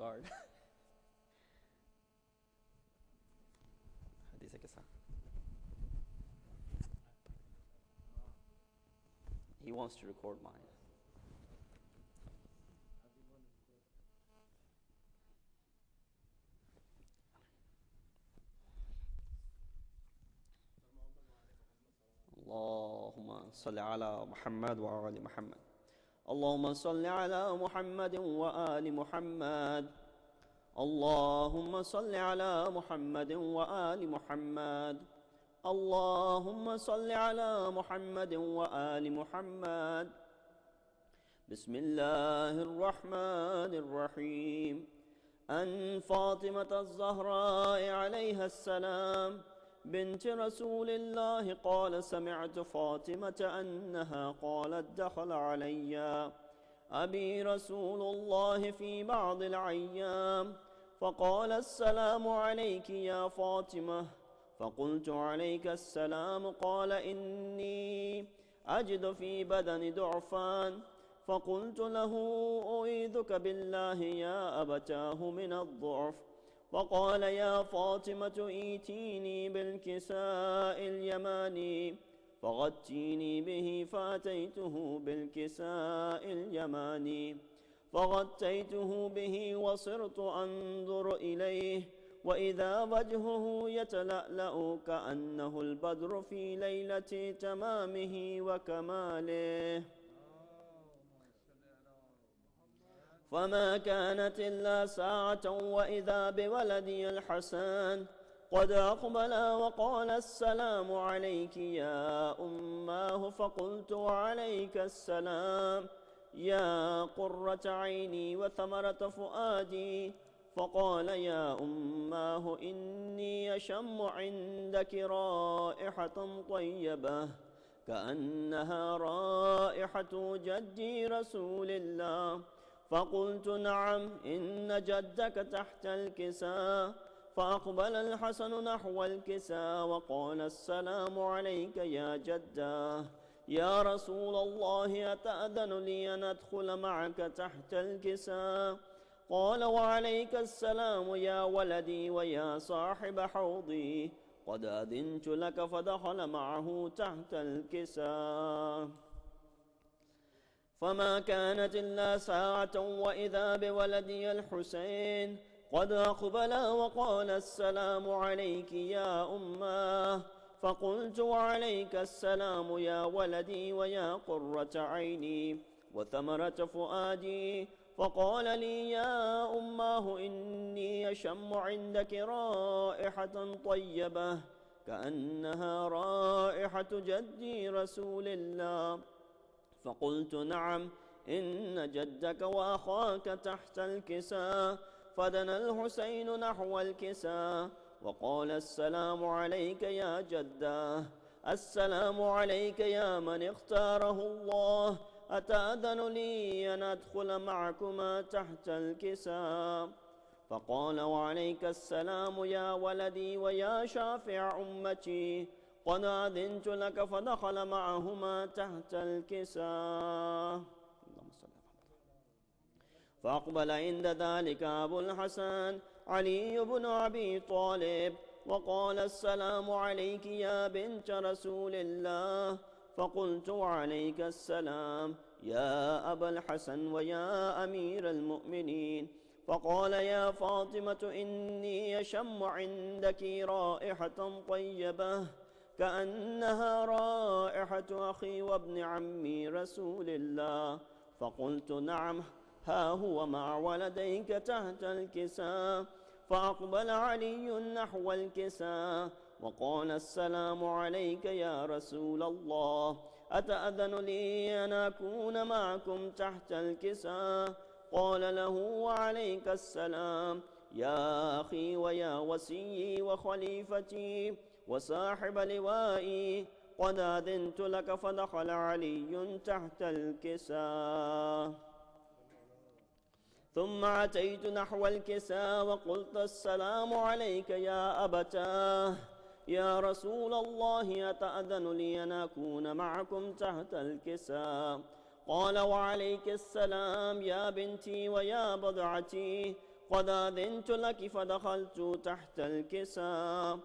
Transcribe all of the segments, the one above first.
card. Hadith ke sath. He wants to record mine. اللهم صل على محمد وآل محمد. اللهم صل على محمد وآل محمد. اللهم صل على محمد وآل محمد. اللهم صل على محمد وآل محمد. بسم الله الرحمن الرحيم. عن فاطمة الزهراء عليها السلام بنت رسول الله قال: سمعت فاطمة أنها قالت: دخل علي أبي رسول الله في بعض الأيام فقال: السلام عليك يا فاطمة. فقلت: عليك السلام. قال: إني أجد في بدني ضعفا. فقلت له: أعيذك بالله يا أبتاه من الضعف. فقال: يا فاطمة ائتيني بالكساء اليماني فغطيني به. فأتيته بالكساء اليماني فغطيته به وصرت أنظر إليه وإذا وجهه يتلألأ كأنه البدر في ليلة تمامه وكماله. فما كانت إلا ساعة وإذا بولدي الحسن قد أقبل وقال: السلام عليك يا أماه. فقلت: وعليك السلام يا قرة عيني وثمرة فؤادي. فقال: يا أماه إني أشم عندك رائحة طيبة كأنها رائحة جدي رسول الله. فقلت: نعم، إن جدك تحت الكساء. فأقبل الحسن نحو الكساء وقال: السلام عليك يا جداه. يا رسول الله أتأذن لي أن أدخل معك تحت الكساء؟ قال: وعليك السلام يا ولدي ويا صاحب حوضي، قد أذنت لك. فدخل معه تحت الكساء. فما كانت إلا ساعة وإذا بولدي الحسين قد أقبل وقال: السلام عليك يا أماه. فقلت: وعليك السلام يا ولدي ويا قرة عيني وثمرة فؤادي. فقال لي: يا أماه إني أشم عندك رائحة طيبة كأنها رائحة جدي رسول الله. فقلت: نعم، إن جدك وأخاك تحت الكساء. فدنا الحسين نحو الكساء وقال: السلام عليك يا جداه. السلام عليك يا من اختاره الله. أتأذن لي أن أدخل معكما تحت الكساء؟ فقال: وعليك السلام يا ولدي ويا شافع أمتي، قد أذنت لك. فدخل معهما تحت الكساء. فأقبل عند ذلك أبو الحسن علي بن أبي طالب وقال: السلام عليك يا بنت رسول الله. فقلت: وعليك السلام يا أبا الحسن ويا أمير المؤمنين. فقال: يا فاطمة إني أشم عندك رائحة طيبة كأنها رائحة أخي وابن عمي رسول الله. فقلت: نعم، ها هو مع ولديك تحت الكساء. فأقبل علي نحو الكساء وقال: السلام عليك يا رسول الله. أتأذن لي أن أكون معكم تحت الكساء؟ قال له: وعليك السلام يا أخي ويا وسيي وخليفتي وصاحب لوائي، قد أذنت لك. فدخل علي تحت الكساء. ثم أتيت نحو الكساء وقلت: السلام عليك يا أبتاه. يا رسول الله أتأذن لي أن أكون معكم تحت الكساء؟ قال: وعليك السلام يا بنتي ويا بضعتي، قد آذنت لك فدخلت تحت الكساء.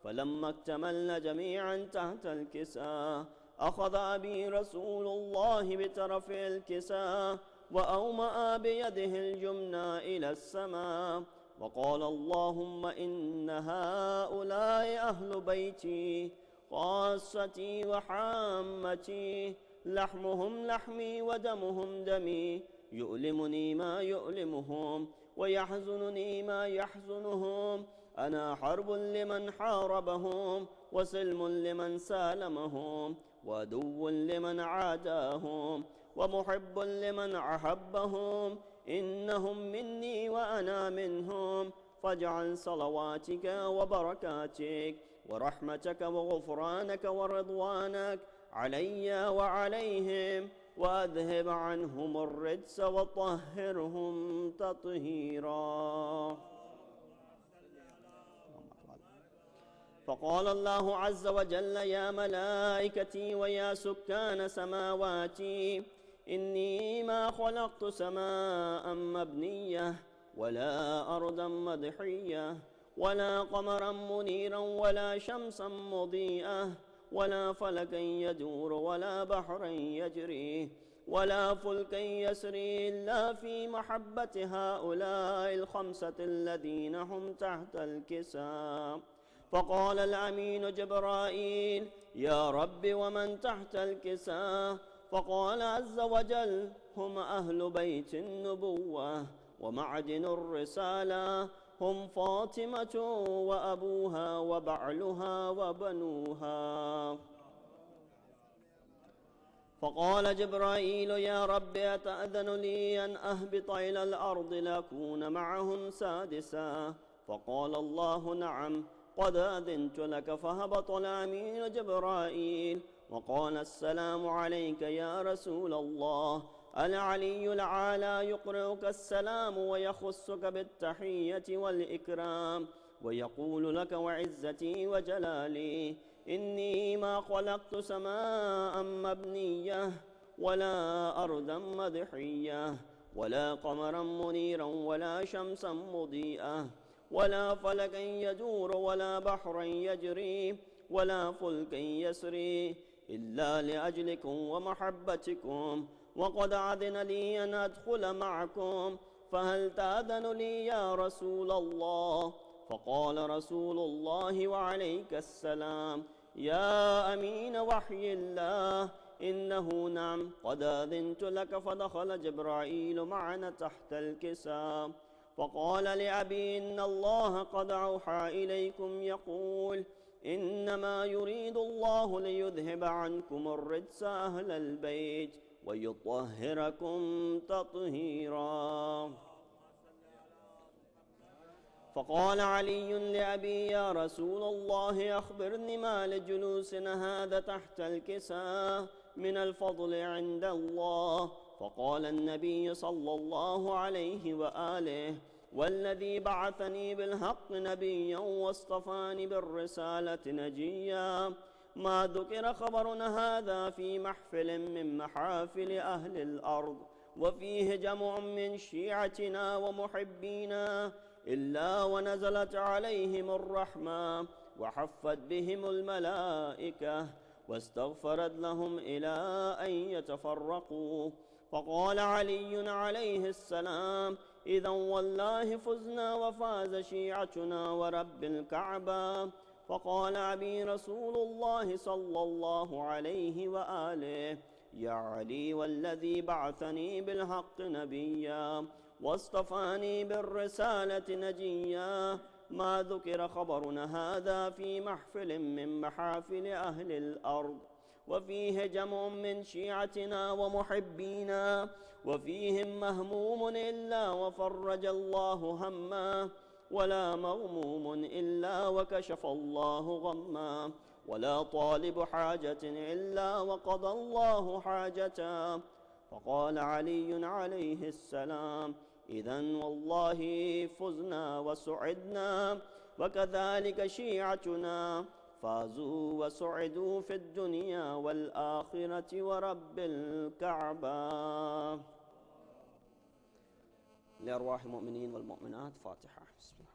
فلما اكتملن جميعا تحت الكساء أخذ أبي رسول الله بطرف الكساء وأومأ بيده اليمنى إلى السماء وقال: اللهم إن هؤلاء أهل بيتي خاصتي وحامتي، لحمهم لحمي ودمهم دمي، يؤلمني ما يؤلمهم ويحزنني ما يحزنهم. أنا حرب لمن حاربهم وسلم لمن سالمهم وعدو لمن عاداهم ومحب لمن أحبهم. إنهم مني وأنا منهم، فاجعل صلواتك وبركاتك ورحمتك وغفرانك ورضوانك علي وعليهم، وأذهب عنهم الرجس وطهرهم تطهيرا. فقال الله عز وجل: يا ملائكتي ويا سكان سماواتي، إني ما خلقت سماء مبنية ولا أرضا مضحية ولا قمرا منيرا ولا شمسا مضيئة ولا فلكا يدور ولا بحرا يجري ولا فلكا يسري إلا في محبة هؤلاء الخمسة الذين هم تحت الكساء. فقال الأمين جبرائيل: يا رب ومن تحت الكساء؟ فقال عز وجل: هم أهل بيت النبوة ومعدن الرسالة، هم فاطمة وأبوها وبعلها وبنوها. فقال جبرائيل: يا رب أتأذن لي أن أهبط إلى الأرض لأكون معهم سادسا؟ فقال الله: نعم، قد أذنت لك. فهبط الأمين جبرائيل وقال: السلام عليك يا رسول الله. العلي الأعلى يقرئك السلام ويخصك بالتحية والإكرام ويقول لك: وعزتي وجلالي إني ما خلقت سماء مبنية ولا أرضا مضحية ولا قمرا منيرا ولا شمسا مضيئة ولا فلكا يدور ولا بحرا يجري ولا فلكا يسري إلا لأجلكم ومحبتكم، وقد أذن لي أن أدخل معكم، فهل تأذن لي يا رسول الله؟ فقال رسول الله وعليك السلام: يا أمين وحي الله، إنه نعم، قد أذنت لك. فدخل جبرائيل معنا تحت الكساء فقال لأبي: إن الله قد أوحى إليكم يقول: إنما يريد الله ليذهب عنكم الرجس أهل البيت ويطهركم تطهيرا. فقال علي لأبي: يا رسول الله، أخبرني ما لجلوسنا هذا تحت الكساء من الفضل عند الله. فقال النبي صلى الله عليه وآله: والذي بعثني بالحق نبيا واصطفاني بالرسالة نجيا، ما ذكر خبرنا هذا في محفل من محافل أهل الأرض وفيه جمع من شيعتنا ومحبينا إلا ونزلت عليهم الرحمة وحفت بهم الملائكة واستغفرت لهم إلى أن يتفرقوا. فقال علي عليه السلام: إذا والله فزنا وفاز شيعتنا ورب الكعبة. فقال أبي رسول الله صلى الله عليه وآله: يا علي، والذي بعثني بالحق نبيا واصطفاني بالرسالة نجيا، ما ذكر خبرنا هذا في محفل من محافل أهل الأرض وفيه جمع من شيعتنا ومحبينا وفيهم مهموم إلا وفرج الله همه، ولا مغموم إلا وكشف الله غمه، ولا طالب حاجة إلا وقضى الله حاجته. فقال علي عليه السلام: إذن والله فزنا وسعدنا، وكذلك شيعتنا فازوا وسعدوا في الدنيا والآخرة ورب الكعبة. لأرواح المؤمنين والمؤمنات. فاتحة. بسم الله.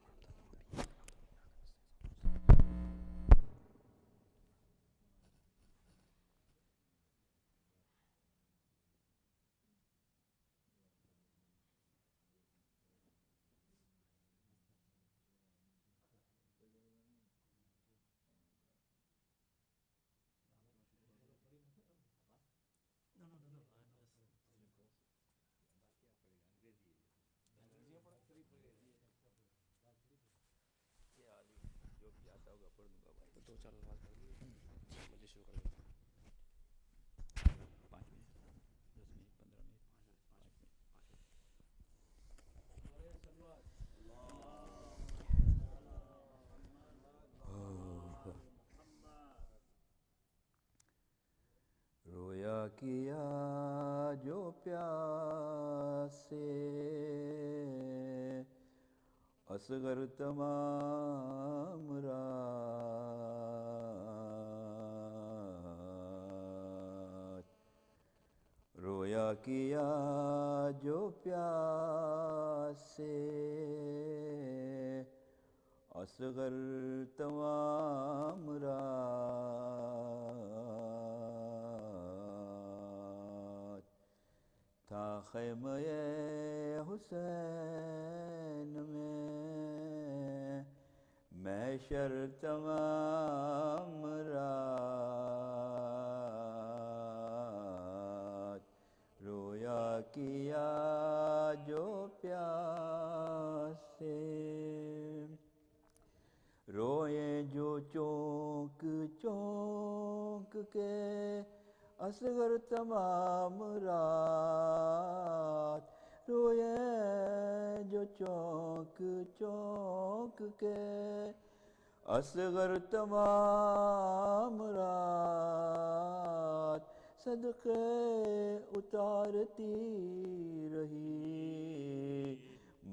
رویا کیا جو پیاس سے اصغر تمام رات، رویا کیا جو پیاس سے اصغر تمام رات، تھا خیمہ حسین میں محشر تمام رات، رویا کیا جو پیاس سے، روئے جو چونک چونک کے اصغر تمام رات، روئے جو چونک چونک کے اصغر تمام رات، صدقے اتارتی رہی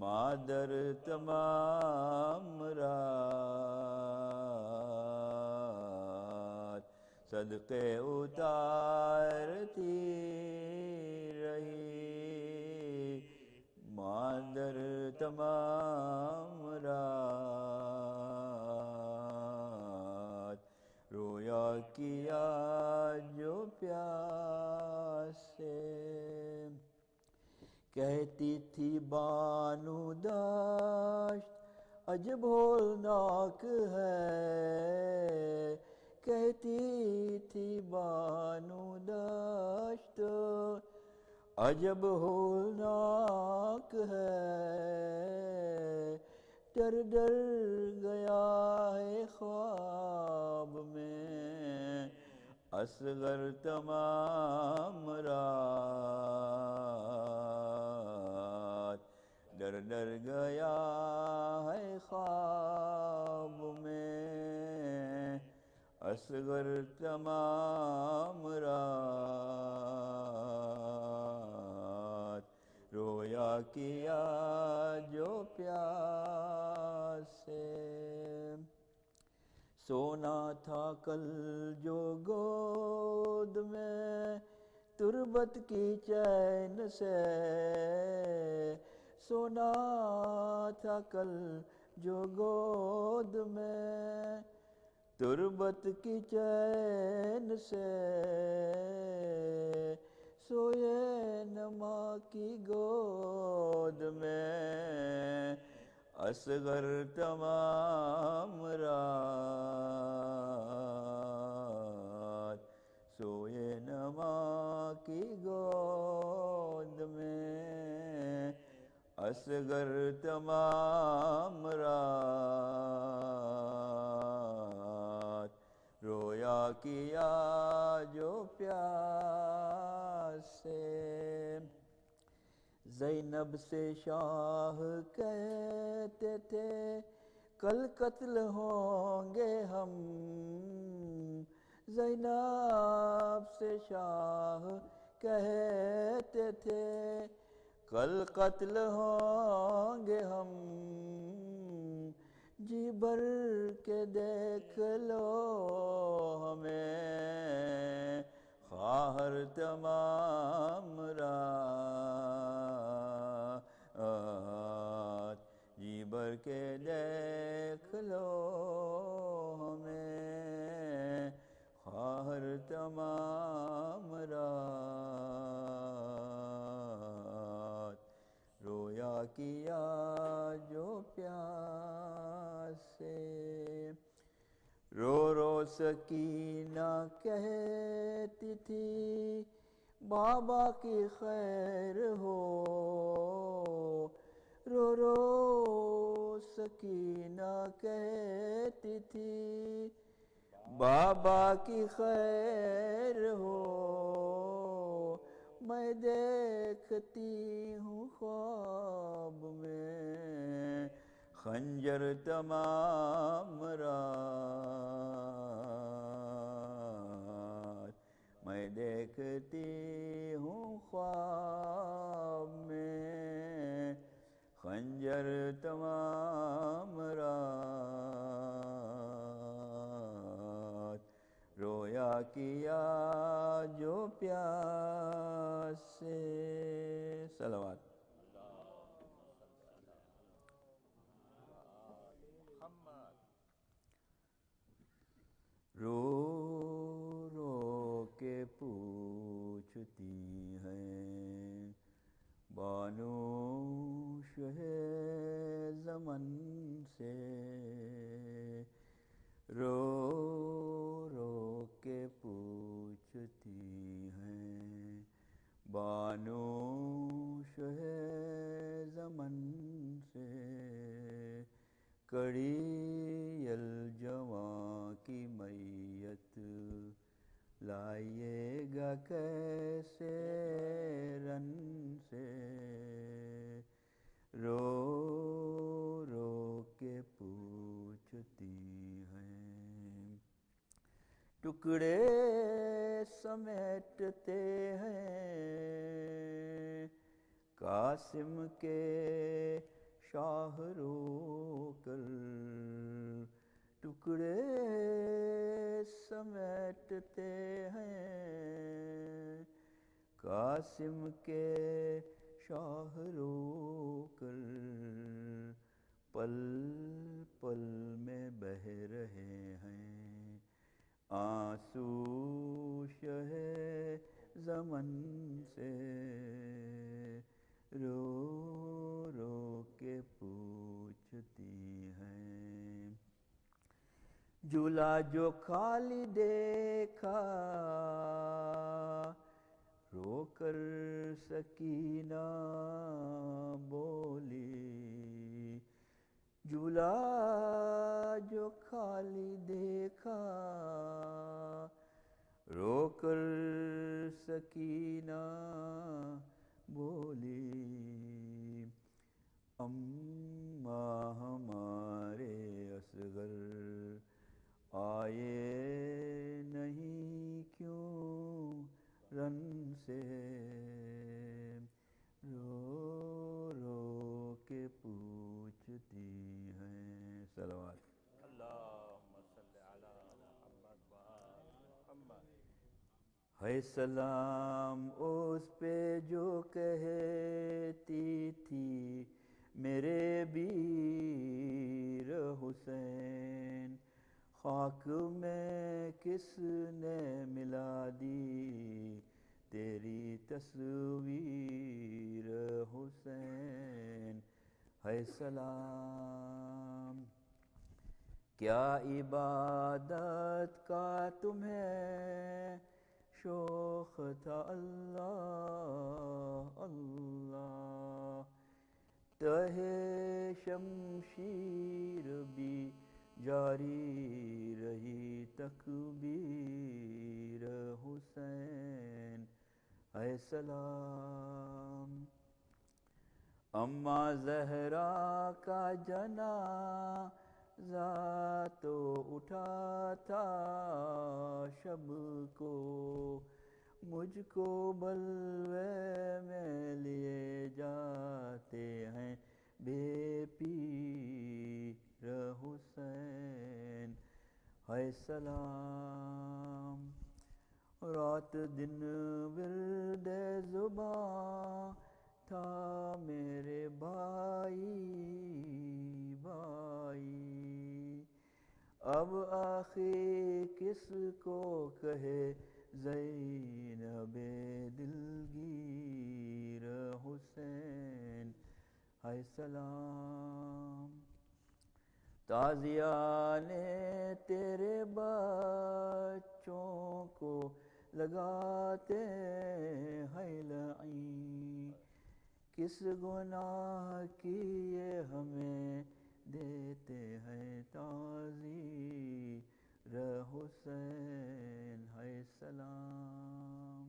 مادر تمام رات، صدقے اتارتی رہی مادر تمام رات، رویا کیا جو پیاس سے، کہتی تھی بانو داشت عجب ہولناک ہے، کہتی تھی بانو داشت عجب ہولناک ہے، ڈر ڈر گیا ہے خواب میں اصغر تمام رات، ڈر ڈر گیا ہے خواب میں اصغر تمام رات، رویا کیا جو پیاس سے، سونا تھا کل جو گود میں تربت کی چین سے، سونا تھا کل جو گود میں تربت کی چین سے، سوئے نہ ماں کی گود میں اصغر تمام رات، سوئے نہ ماں کی گود میں اصغر تمام رات، رویا کیا جو پیاس سے، زینب سے شاہ کہتے تھے کل قتل ہوں گے ہم، زینب سے شاہ کہتے تھے کل قتل ہوں گے ہم، جی بھر کے دیکھ لو ہمیں خواہر تمام رات، بھر کے دیکھ لو ہمیں خواہر تمام رات رویا کیا جو پیاس سے رو رو سکینہ کہتی تھی بابا کی خیر ہو رو رو سکینہ کہتی تھی بابا کی خیر ہو میں دیکھتی ہوں خواب میں خنجر تمام رات میں دیکھتی ہوں خواب میں خنجر تمام رات رویا کیا جو پیاس سے صلوات رو رو کے پوچھتی ہیں بانوش ہے زمن سے رو رو کے پوچھتی ہیں بانوش ہے زمن سے کڑی الجواں کی میت لائیے گا کیسے رن سے رو رو کے پوچھتی ہیں ٹکڑے سمیٹتے ہیں قاسم کے شاہ رو کر ٹکڑے سمیٹتے ہیں قاسم کے شاہ رو کر پل پل میں بہہ رہے ہیں آنسو شہ زمن سے رو رو کے پوچھتی ہیں جھولا جو خالی دیکھا رو کر سکینہ بولی جھولا جو خالی دیکھا رو کر سکینہ بولی اماں ہمارے اصغر آئے نہیں کیوں رن سے رو رو کے پوچھتی ہیں صلوات اللہم صلی علی محمد و آل محمد ہے سلام اس پہ جو کہتی تھی میرے بیر حسین خاک میں کس نے ملا دی تیری تصویر حسین ہے سلام کیا عبادت کا تمہیں شوق تھا اللہ اللہ تہے شمشیر بھی جاری رہی تکبیر حسین ہے سلام اماں زہرا کا جنازہ تو اٹھا تھا شب کو مجھ کو بلوے میں لیے جاتے ہیں بے پیر حسین ہے سلام رات دن ورد زباں تھا میرے بھائی اب آخر کس کو کہے زینب دلگیر حسین ہے سلام. تازیانے تیرے بچوں کو لگاتے ہیں لعین، کس گناہ کی یہ ہمیں دیتے ہیں تعزیر حسین ہے سلام.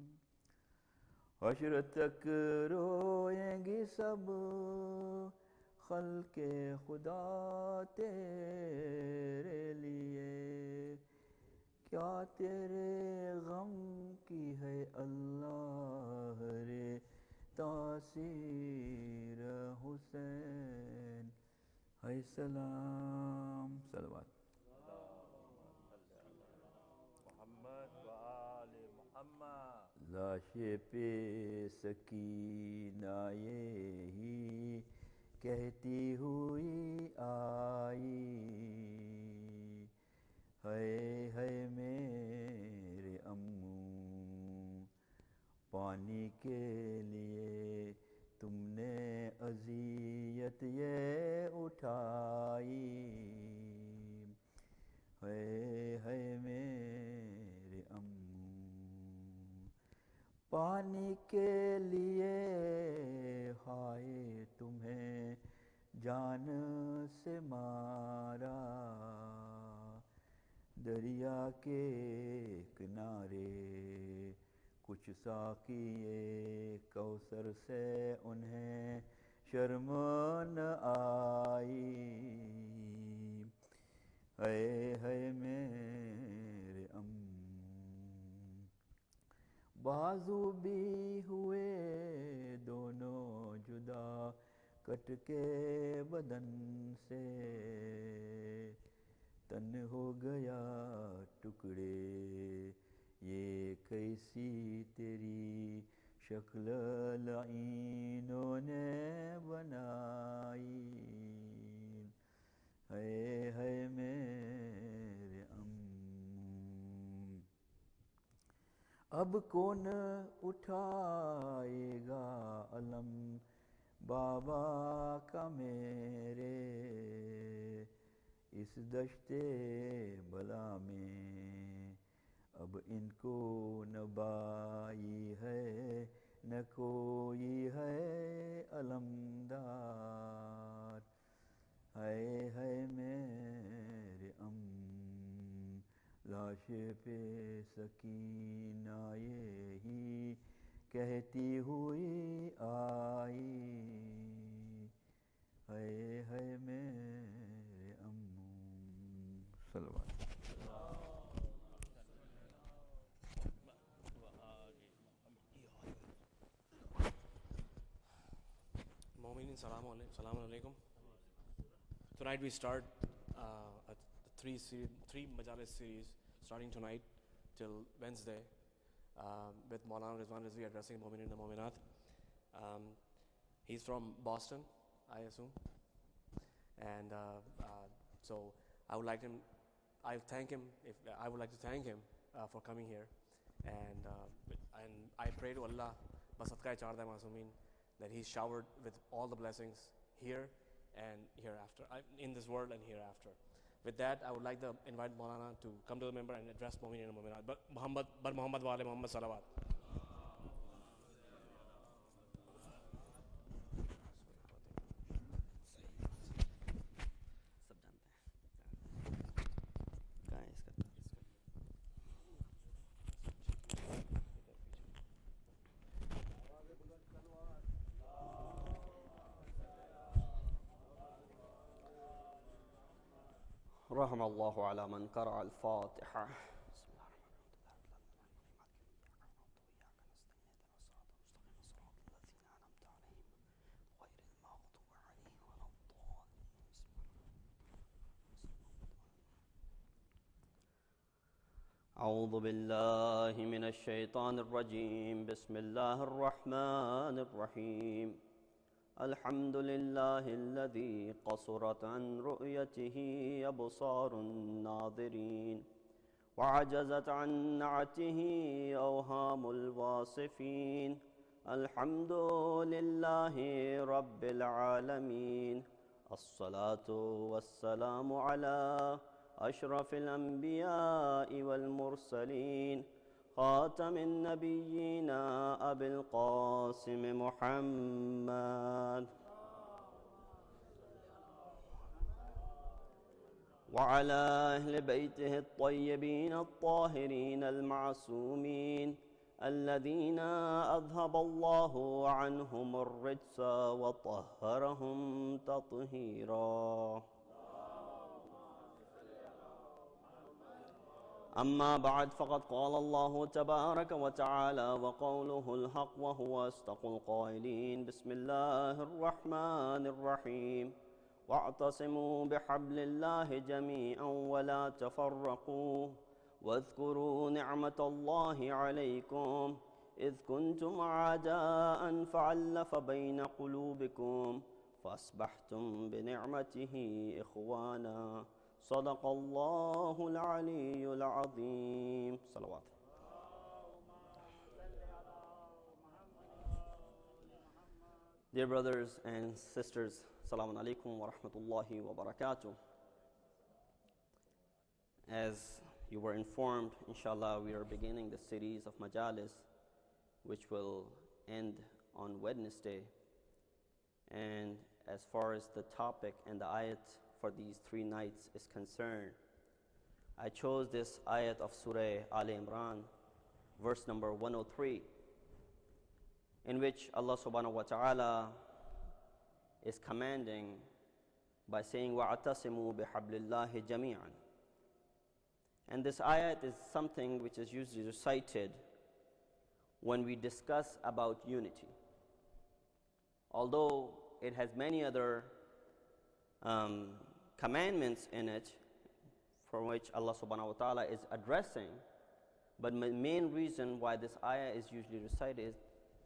حشر تک روئیں گی سب خلق خدا تیرے لیے، کیا تیرے غم کی ہے اللہ رے تاثیر حسین ہے سلام. صلوات. محمد و آل محمد. لاش پہ سکینہ یہی کہتی ہوئی آئی، ہے میرے اموں پانی کے لیے تم نے اذیت یہ اٹھائی، ہے میرے اموں پانی کے لیے، ہائے تمہیں جان سے مارا، دریا کے کنارے کچھ ساقیے کوثر سے انہیں شرم نہ آئی، ہے میرے اموں بازو بھی ہوئے دونوں جدا کٹ کے بدن سے، تن ہو گیا ٹکڑے یہ کیسی تیری شکل لعینوں نے بنائی، ہے میرے اموں اب کون اٹھائے گا علم بابا کا میرے، اس دشت بلا میں اب ان کو نہ بائی ہے نہ کوئی ہے علمدار، ہے میرے اموں لاش پہ سکینہ یہی کہتی ہوئی آئی، ہے میرے اموں. صلوات. Mu'minin, Salaam alaikum. Tonight we start a three majalis series starting tonight till Wednesday with Maulana Rizwan Rizvi addressing Mu'minin and Mu'minat. He's from Boston, I assume, and so I would like to thank him for coming here, and I pray to Allah Basatkai Chardai Masumin that he's showered with all the blessings here and hereafter, in this world and hereafter. With that, I would like to invite Maulana to come to the member and address Mu'minin and Mu'minat. But Muhammad wa ali Muhammad salawat. رحم الله على من قرأ الفاتحة. أعوذ بالله من الشيطان الرجيم. بسم الله الرحمن الرحيم. الحمد لله الذي قصرت عن رؤيته أبصار الناظرين وعجزت عن نعته أوهام الواصفين. الحمد لله رب العالمين. الصلاة والسلام على أشرف الأنبياء والمرسلين خاتم النبيين أبي القاسم محمد وعلى أهل بيته الطيبين الطاهرين المعصومين الذين أذهب الله عنهم الرجس وطهرهم تطهيرا. أما بعد فقد قال الله تبارك وتعالى وقوله الحق وهو أصدق القائلين. بسم الله الرحمن الرحيم. واعتصموا بحبل الله جميعا ولا تفرقوا واذكروا نعمة الله عليكم إذ كنتم أعداء فألف بين قلوبكم فأصبحتم بنعمته إخوانا. صدق الله العلي العظيم. صلوات. Dear brothers and sisters, Assalamu alaikum wa rahmatullahi wa barakatuh. As you were informed, inshallah, we are beginning the series of majalis, which will end on Wednesday. And as far as the topic and the ayat for these 3 nights is concerned, I chose this ayat of Surah Al Imran, verse number 103, in which Allah subhanahu wa ta'ala is commanding by saying, وَاعْتَصِمُوا بِحَبْلِ اللَّهِ جَمِيعًا. And this ayat is something which is usually recited when we discuss about unity. Although it has many other commandments in it for which Allah subhanahu wa ta'ala is addressing, but the main reason why this ayah is usually recited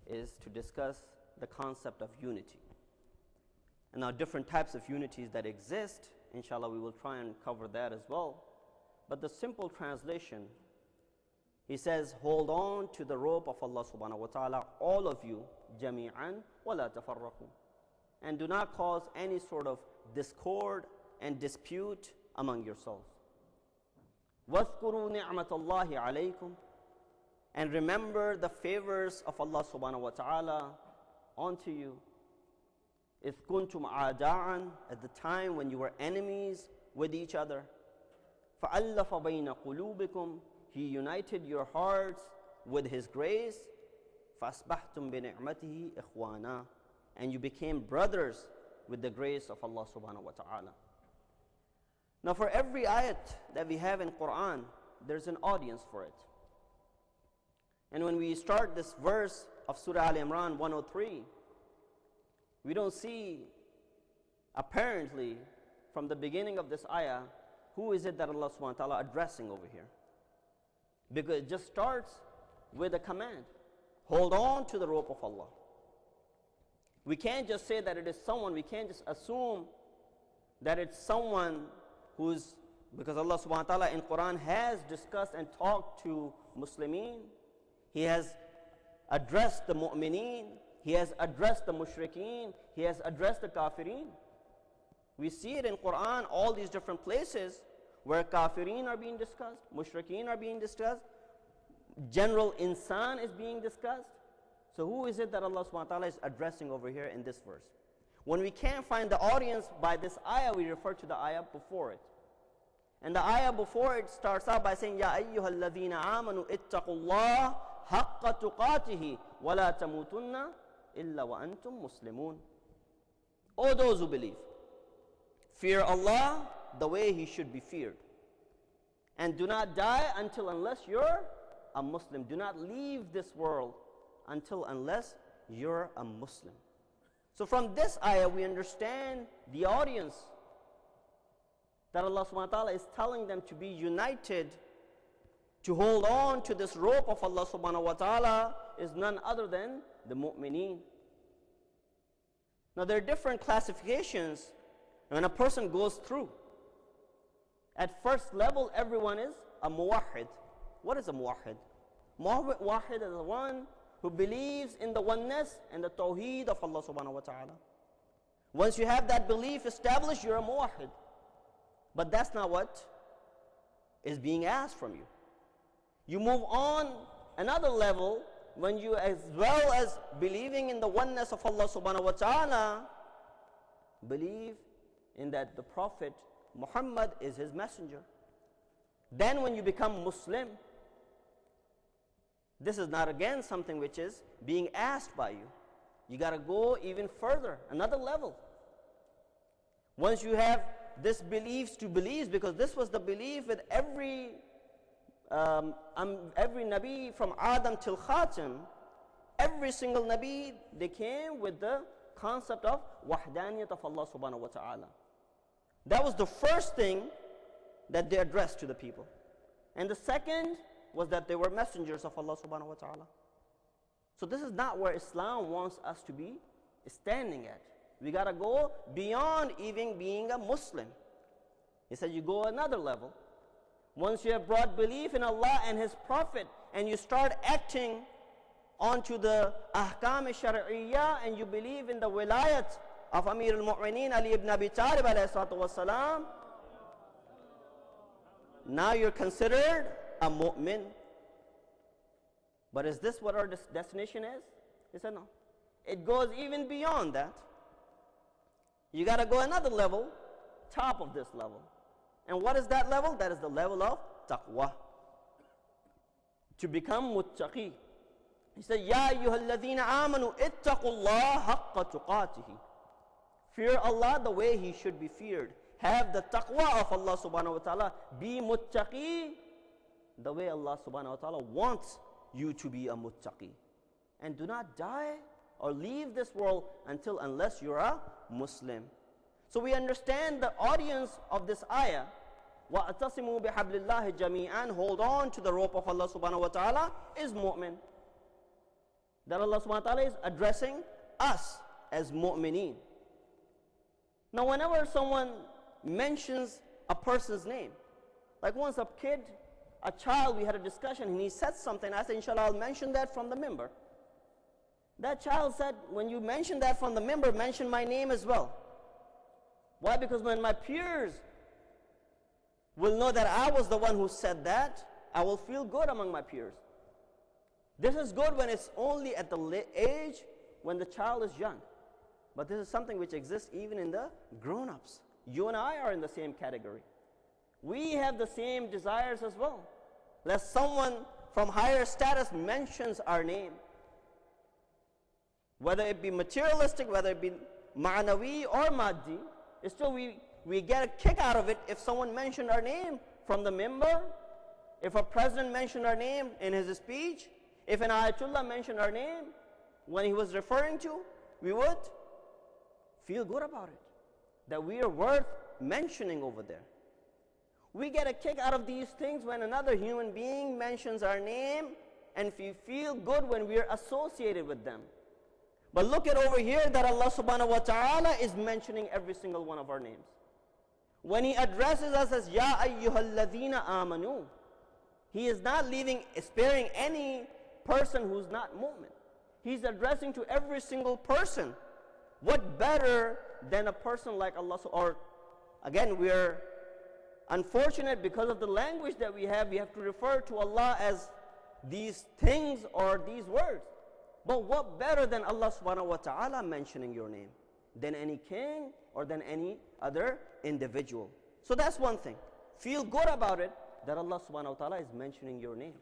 is to discuss the concept of unity. And now different types of unities that exist, inshallah we will try and cover that as well. But the simple translation, he says, hold on to the rope of Allah subhanahu wa ta'ala, all of you, jami'an wa la tafarraqu, and do not cause any sort of discord and dispute among yourselves. وَاذْكُرُوا نِعْمَةَ اللَّهِ عَلَيْكُمْ, and remember the favors of Allah subhanahu wa ta'ala onto you. إِذْ كُنْتُمْ عَادَاءً, at the time when you were enemies with each other. فَأَلَّفَ بَيْنَ قُلُوبِكُمْ, he united your hearts with his grace. فَأَصْبَحْتُمْ بِنِعْمَتِهِ إِخْوَانًا, and you became brothers with the grace of Allah subhanahu wa ta'ala. Now for every ayat that we have in Quran, there's an audience for it. And when we start this verse of Surah Al Imran 103, we don't see apparently from the beginning of this ayah, who is it that Allah subhanahu wa ta'ala addressing over here? Because it just starts with a command. Hold on to the rope of Allah. We can't just say that it is someone, we can't just assume that it's someone who's, because Allah subhanahu wa ta'ala in Quran has discussed and talked to Muslimin. He has addressed the mu'mineen, he has addressed the mushrikeen, he has addressed the kafirin. We see it in Quran, all these different places where kafirin are being discussed, mushrikeen are being discussed, general insan is being discussed. So who is it that Allah subhanahu wa ta'ala is addressing over here in this verse? When we can't find the audience by this ayah, we refer to the ayah before it. And the ayah before it starts out by saying, Ya ayyuhal ladhina amanu ittaqullah haqqa tuqatihi wa la tamutunna illa wa antum muslimun. O those who believe, fear Allah the way He should be feared. And do not die until unless you're a Muslim. Do not leave this world until unless you're a Muslim. So from this ayah we understand the audience that Allah subhanahu wa ta'ala is telling them to be united, to hold on to this rope of Allah subhanahu wa ta'ala, is none other than the mu'mineen. Now there are different classifications when a person goes through. At first level, everyone is a muwahhid. What is a muwahhid? Muwahhid is the one who believes in the oneness and the tawheed of Allah subhanahu wa ta'ala. Once you have that belief established, you're a muwahhid. But that's not what is being asked from you. You move on another level when you, as well as believing in the oneness of Allah subhanahu wa ta'ala, believe in that the Prophet Muhammad is his messenger. Then when you become Muslim, this is not again something which is being asked by you. You got to go even further, another level. Once you have this beliefs to beliefs, because this was the belief with every Nabi from Adam till Khatim, every single Nabi, they came with the concept of wahdaniyat of Allah subhanahu wa ta'ala. That was the first thing that they addressed to the people. And the second was that they were messengers of Allah subhanahu wa ta'ala. So this is not where Islam wants us to be standing at. We got to go beyond even being a Muslim. He said you go another level. Once you have brought belief in Allah and His Prophet, and you start acting onto the ahkam al-shar'iyyah, and you believe in the wilayat of Amir al-Mu'mineen Ali ibn Abi Talib alayhi salatu wasalam, now you're considered a mu'min. But is this what our destination is? He said no. It goes even beyond that. You got to go another level, top of this level. And what is that level? That is the level of taqwa. To become muttaqi. He said, Ya ayyuhalladhina amanu ittaqullaha haqqa tuqatihi. Fear Allah the way He should be feared. Have the taqwa of Allah subhanahu wa ta'ala. Be muttaqi the way Allah subhanahu wa ta'ala wants you to be a muttaqi. And do not die or leave this world unless you're a Muslim. So we understand the audience of this ayah. وَأَتَصِمُوا بِحَبْلِ اللَّهِ جَمِيعًا. Hold on to the rope of Allah subhanahu wa ta'ala is mu'min. That Allah subhanahu wa ta'ala is addressing us as mu'mineen. Now whenever someone mentions a person's name, like once a child, we had a discussion and he said something, I said, inshallah, I'll mention that from the member. That child said, when you mention that from the member, mention my name as well. Why? Because when my peers will know that I was the one who said that, I will feel good among my peers. This is good when it's only at the age when the child is young. But this is something which exists even in the grown-ups. You and I are in the same category. We have the same desires as well. Lest someone from higher status mentions our name. Whether it be materialistic, whether it be ma'nawi or maddi, still we get a kick out of it if someone mentioned our name from the member, if a president mentioned our name in his speech, if an ayatollah mentioned our name when he was referring to, we would feel good about it, that we are worth mentioning over there. We get a kick out of these things when another human being mentions our name, and we feel good when we are associated with them. But look at over here that Allah subhanahu wa ta'ala is mentioning every single one of our names. When He addresses us as Ya ayyuhalladhina amanu, He is not sparing any person who's not mu'min. He's addressing to every single person. What better than a person like Allah? Or again, we are unfortunate because of the language that we have to refer to Allah as these things or these words. But what better than Allah subhanahu wa ta'ala mentioning your name than any king or than any other individual? So that's one thing. Feel good about it that Allah subhanahu wa ta'ala is mentioning your name.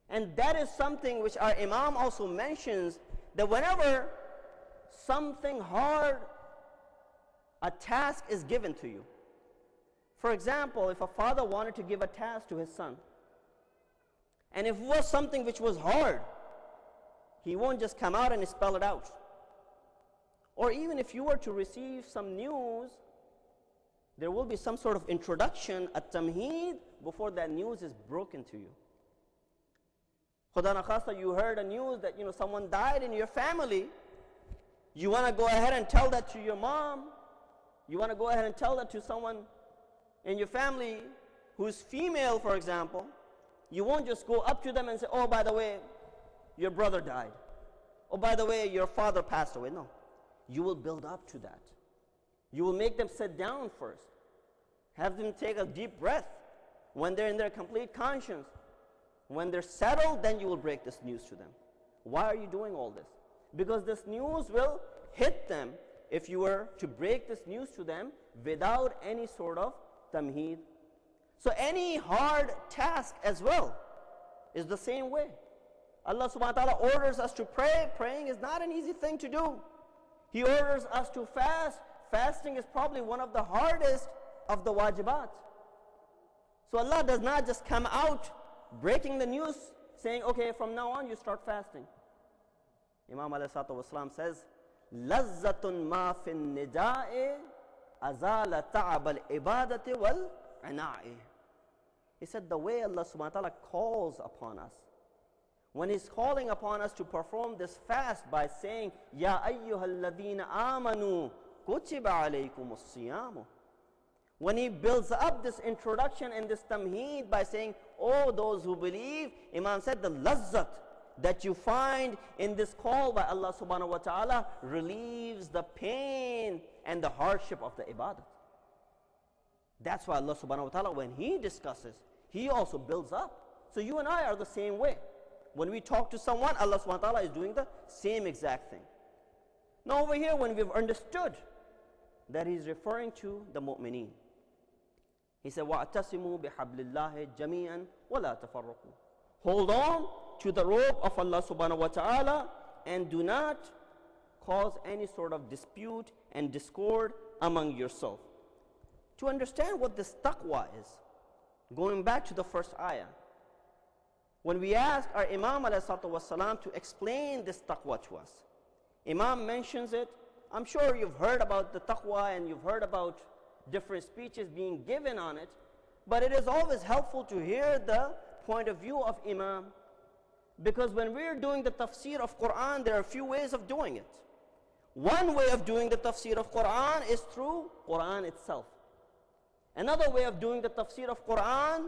And that is something which our Imam also mentions, that whenever something hard, a task is given to you. For example, if a father wanted to give a task to his son, and if it was something which was hard, he won't just come out and spell it out. Or even if you were to receive some news, there will be some sort of introduction, a tamheed, before that news is broken to you. Khuda na khasta, you heard a news that someone died in your family. You want to go ahead and tell that to your mom. You want to go ahead and tell that to someone in your family who's female, for example. You won't just go up to them and say, oh, by the way, your brother died. Oh, by the way, your father passed away. No. You will build up to that. You will make them sit down first. Have them take a deep breath. When they're in their complete conscience, when they're settled, then you will break this news to them. Why are you doing all this? Because this news will hit them if you were to break this news to them without any sort of tamheed. So any hard task as well is the same way. Allah subhanahu wa ta'ala orders us to pray. Praying is not an easy thing to do. He orders us to fast. Fasting is probably one of the hardest of the wajibat. So Allah does not just come out breaking the news saying, okay, from now on you start fasting. Imam alayhi salatu wasalam says, لَذَّةٌ مَا فِي النِّدَاءِ أَزَالَ تَعَبَ الْعِبَادَةِ وَالْعِنَاءِ. He said the way Allah subhanahu wa ta'ala calls upon us, when He's calling upon us to perform this fast by saying, Ya ayyuhal ladhina amanu kutiba alaykumus siyamu. When He builds up this introduction and this tamheed by saying, oh, those who believe, Imam said the lazzat that you find in this call by Allah subhanahu wa ta'ala relieves the pain and the hardship of the ibadah. That's why Allah subhanahu wa ta'ala, when He discusses, He also builds up. So you and I are the same way. When we talk to someone, Allah subhanahu wa ta'ala is doing the same exact thing. Now over here, when we've understood that He's referring to the mu'mineen, He said, وَاعْتَصِمُوا بِحَبْلِ اللَّهِ جَمِيعًا وَلَا تَفَرَّقُوا. Hold on to the rope of Allah subhanahu wa ta'ala and do not cause any sort of dispute and discord among yourself. To understand what this taqwa is, going back to the first ayah, when we ask our Imam ﷺ to explain this taqwa to us, Imam mentions it. I'm sure you've heard about the taqwa and you've heard about different speeches being given on it, but it is always helpful to hear the point of view of Imam, because when we're doing the tafsir of Quran, there are a few ways of doing it. One way of doing the tafsir of Quran is through Quran itself. Another way of doing the tafsir of Quran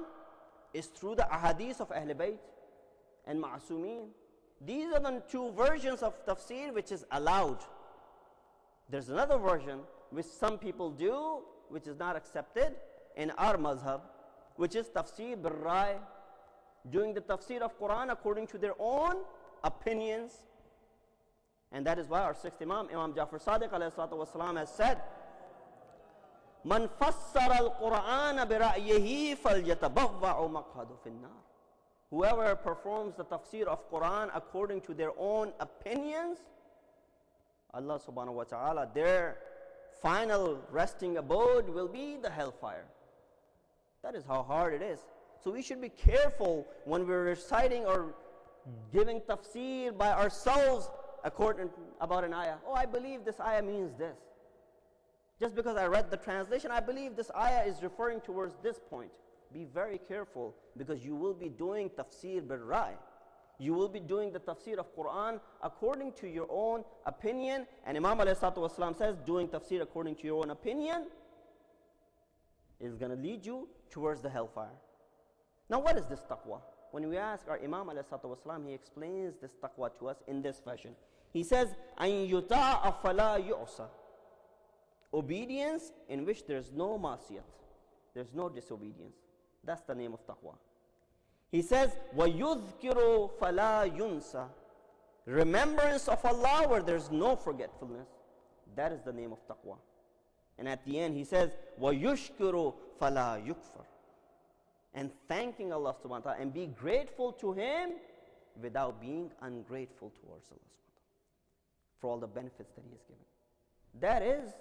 is through the ahadith of Ahl Bayt and Ma'asumeen. These are the two versions of tafsir which is allowed. There's another version which some people do, which is not accepted in our mazhab, which is tafsir bil-rai, doing the tafsir of Quran according to their own opinions. And that is why our sixth Imam, Imam Jafar Sadiq alayhi salatu wasalam, has said, Man fassara al-Qur'ana bi-ra'yihi fal-yatabawwa'u maq'adahu fin-nar. Whoever performs the tafsir of Quran according to their own opinions, Allah subhanahu wa ta'ala, their final resting abode will be the hellfire. That is how hard it is. So we should be careful when we're reciting or giving tafsir by ourselves according about an ayah. Oh, I believe this ayah means this. Just because I read the translation, I believe this ayah is referring towards this point. Be very careful, because you will be doing tafsir bil-rai. You will be doing the tafsir of Quran according to your own opinion. And Imam alayhi salatu wasalam says, doing tafsir according to your own opinion is going to lead you towards the hellfire. Now what is this taqwa? When we ask our Imam alayhi salatu wasalam, he explains this taqwa to us in this fashion. He says, أَن يُطَاعَ فَلَا يُعْصَى. Obedience in which there's no masiyat, there's no disobedience. That's the name of taqwa. He says, وَيُذْكِرُ فَلَا يُنْسَى. Remembrance of Allah where there's no forgetfulness. That is the name of taqwa. And at the end he says, وَيُشْكِرُ فَلَا يُكْفَرُ. And thanking Allah subhanahu wa ta'ala and be grateful to Him without being ungrateful towards Allah subhanahu wa ta'ala for all the benefits that He has given. That is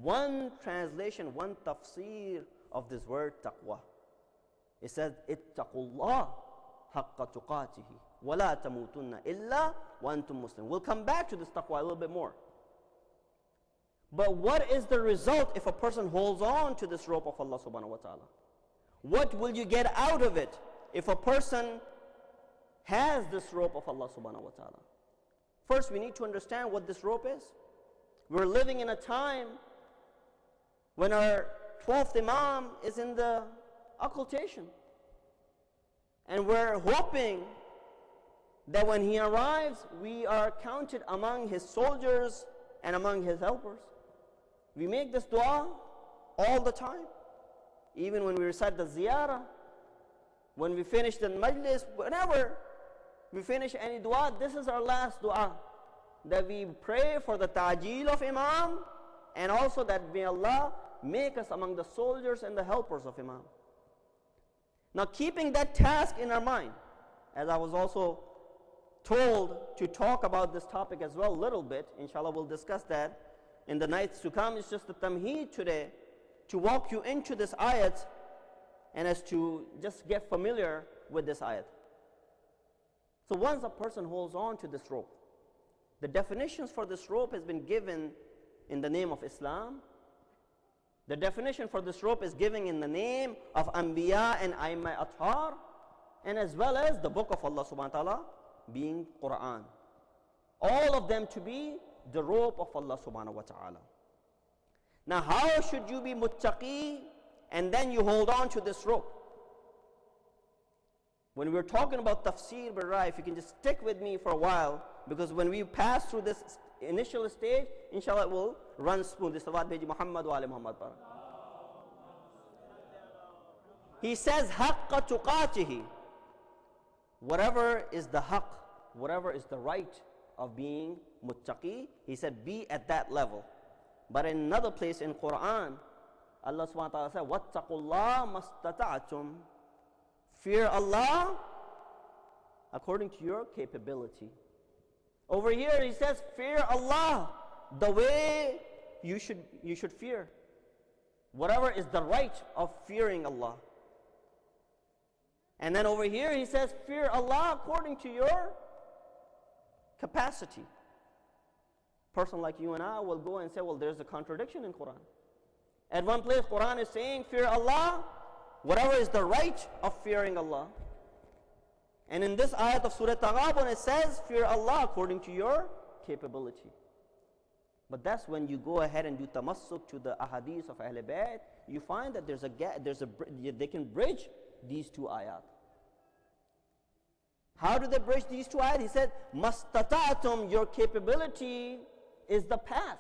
one translation, one tafsir of this word taqwa. It says, ittaqullah haqqa tuqatihi wa la tamutunna illa wa antum muslim. We'll come back to this taqwa a little bit more. But what is the result if a person holds on to this rope of Allah subhanahu wa ta'ala? What will you get out of it if a person has this rope of Allah subhanahu wa ta'ala? First, we need to understand what this rope is. We're living in a time when our 12th Imam is in the occultation. And we're hoping that when he arrives, we are counted among his soldiers and among his helpers. We make this dua all the time. Even when we recite the ziyarah, when we finish the majlis, whenever we finish any dua, this is our last dua. That we pray for the ta'jeel of Imam, and also that may Allah make us among the soldiers and the helpers of Imam. Now, keeping that task in our mind, as I was also told to talk about this topic as well a little bit, inshallah we'll discuss that in the nights to come. It's just the tamheed today to walk you into this ayat and as to just get familiar with this ayat. So once a person holds on to this rope, the definitions for this rope has been given in the name of Islam. The definition for this rope is given in the name of Anbiya and Aimma Athar, and as well as the book of Allah subhanahu wa ta'ala being Quran. All of them to be the rope of Allah subhanahu wa ta'ala. Now, how should you be muttaqi and then you hold on to this rope? When we're talking about tafsir bil-ra, if you can just stick with me for a while, because when we pass through this initial stage, inshallah it will run smooth. Salawat bheji Muhammad wa ali Muhammad par. He says, haqqa tuqatihi. Whatever is the haqq, whatever is the right of being muttaqi, he said, be at that level. But in another place in Quran, Allah subhanahu wa ta'ala said, wattaqullah mastata'tum. Fear Allah according to your capability. Over here he says, fear Allah the way you should fear. Whatever is the right of fearing Allah. And then over here he says, fear Allah according to your capacity. Person like you and I will go and say, well, there's a contradiction in Quran. At one place Quran is saying, fear Allah, whatever is the right of fearing Allah. And in this ayat of Surah Taghabun, it says, fear Allah according to your capability. But that's when you go ahead and do tamassuk to the ahadith of Ahlul Bayt, you find that there's a gap, they can bridge these two ayat. How do they bridge these two ayat? He said, mastata'atum, your capability is the path.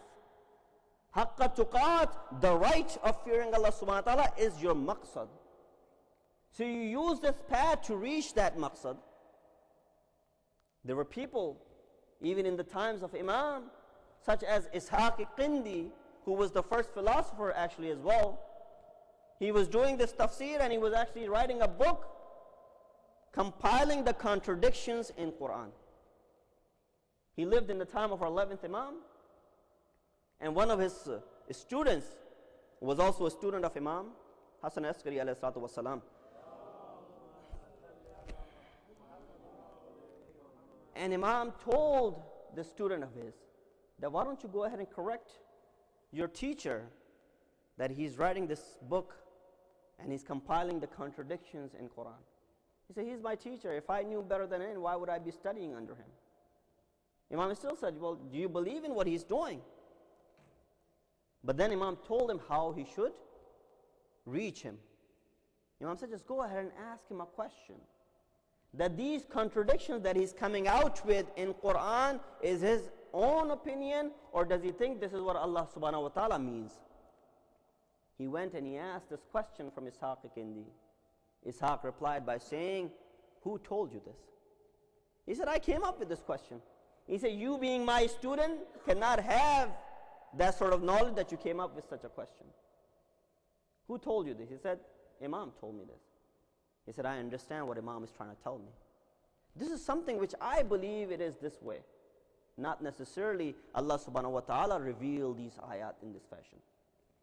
Haqqa tuqat, the right of fearing Allah subhanahu wa ta'ala is your maqsad. So you use this path to reach that maqsad. There were people, even in the times of Imam, such as Ishaq al-Qindi, who was the first philosopher actually as well. He was doing this tafsir and he was actually writing a book compiling the contradictions in Quran. He lived in the time of our 11th Imam, and one of his students was also a student of Imam Hassan Askari alayhi salatu wasalam. And Imam told the student of his that why don't you go ahead and correct your teacher that he's writing this book and he's compiling the contradictions in Quran. He said, he's my teacher. If I knew better than him, why would I be studying under him? Imam still said, well, do you believe in what he's doing? But then Imam told him how he should reach him. Imam said, just go ahead and ask him a question. That these contradictions that he's coming out with in Quran is his own opinion, or does he think this is what Allah subhanahu wa ta'ala means? He went and he asked this question from Ishaq al-Kindi. Ishaq replied by saying, who told you this? He said, I came up with this question. He said, you being my student cannot have that sort of knowledge that you came up with such a question. Who told you this? He said, Imam told me this. He said, I understand what Imam is trying to tell me. This is something which I believe it is this way. Not necessarily Allah subhanahu wa ta'ala revealed these ayat in this fashion.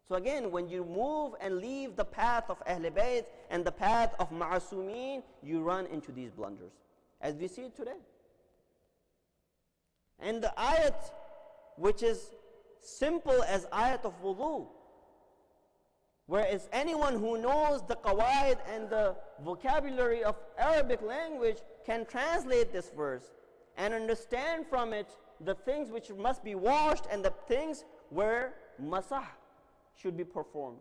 So again, when you move and leave the path of Ahlul Bayt and the path of Ma'asumeen, you run into these blunders, as we see it today. And the ayat, which is simple as ayat of wudu, whereas anyone who knows the qawaid and the vocabulary of Arabic language can translate this verse and understand from it the things which must be washed and the things where masah should be performed.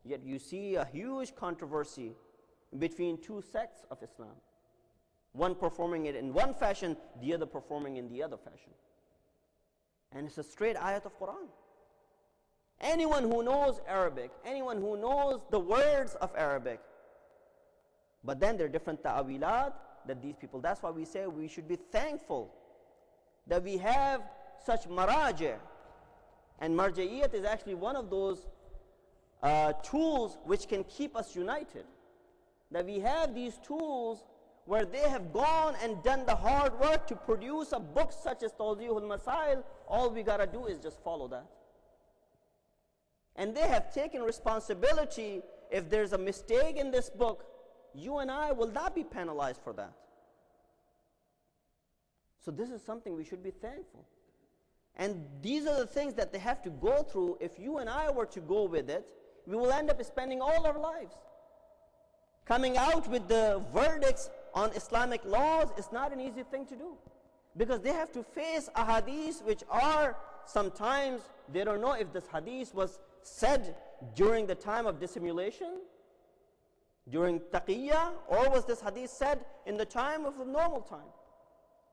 Yet you see a huge controversy between two sects of Islam. One performing it in one fashion, the other performing in the other fashion. And it's a straight ayat of Quran. Anyone who knows Arabic, anyone who knows the words of Arabic, but then there are different ta'awilat that these people, that's why we say we should be thankful that we have such maraji'. And marja'iyat is actually one of those tools which can keep us united. That we have these tools where they have gone and done the hard work to produce a book such as Tawdihul Masail. All we gotta do is just follow that. And they have taken responsibility. If there's a mistake in this book, you and I will not be penalized for that. So this is something we should be thankful. And these are the things that they have to go through. If you and I were to go with it, we will end up spending all our lives. Coming out with the verdicts on Islamic laws is not an easy thing to do. Because they have to face ahadith which are, sometimes they don't know if this hadith was said during the time of dissimulation, during taqiyya, or was this hadith said in the time of the normal time.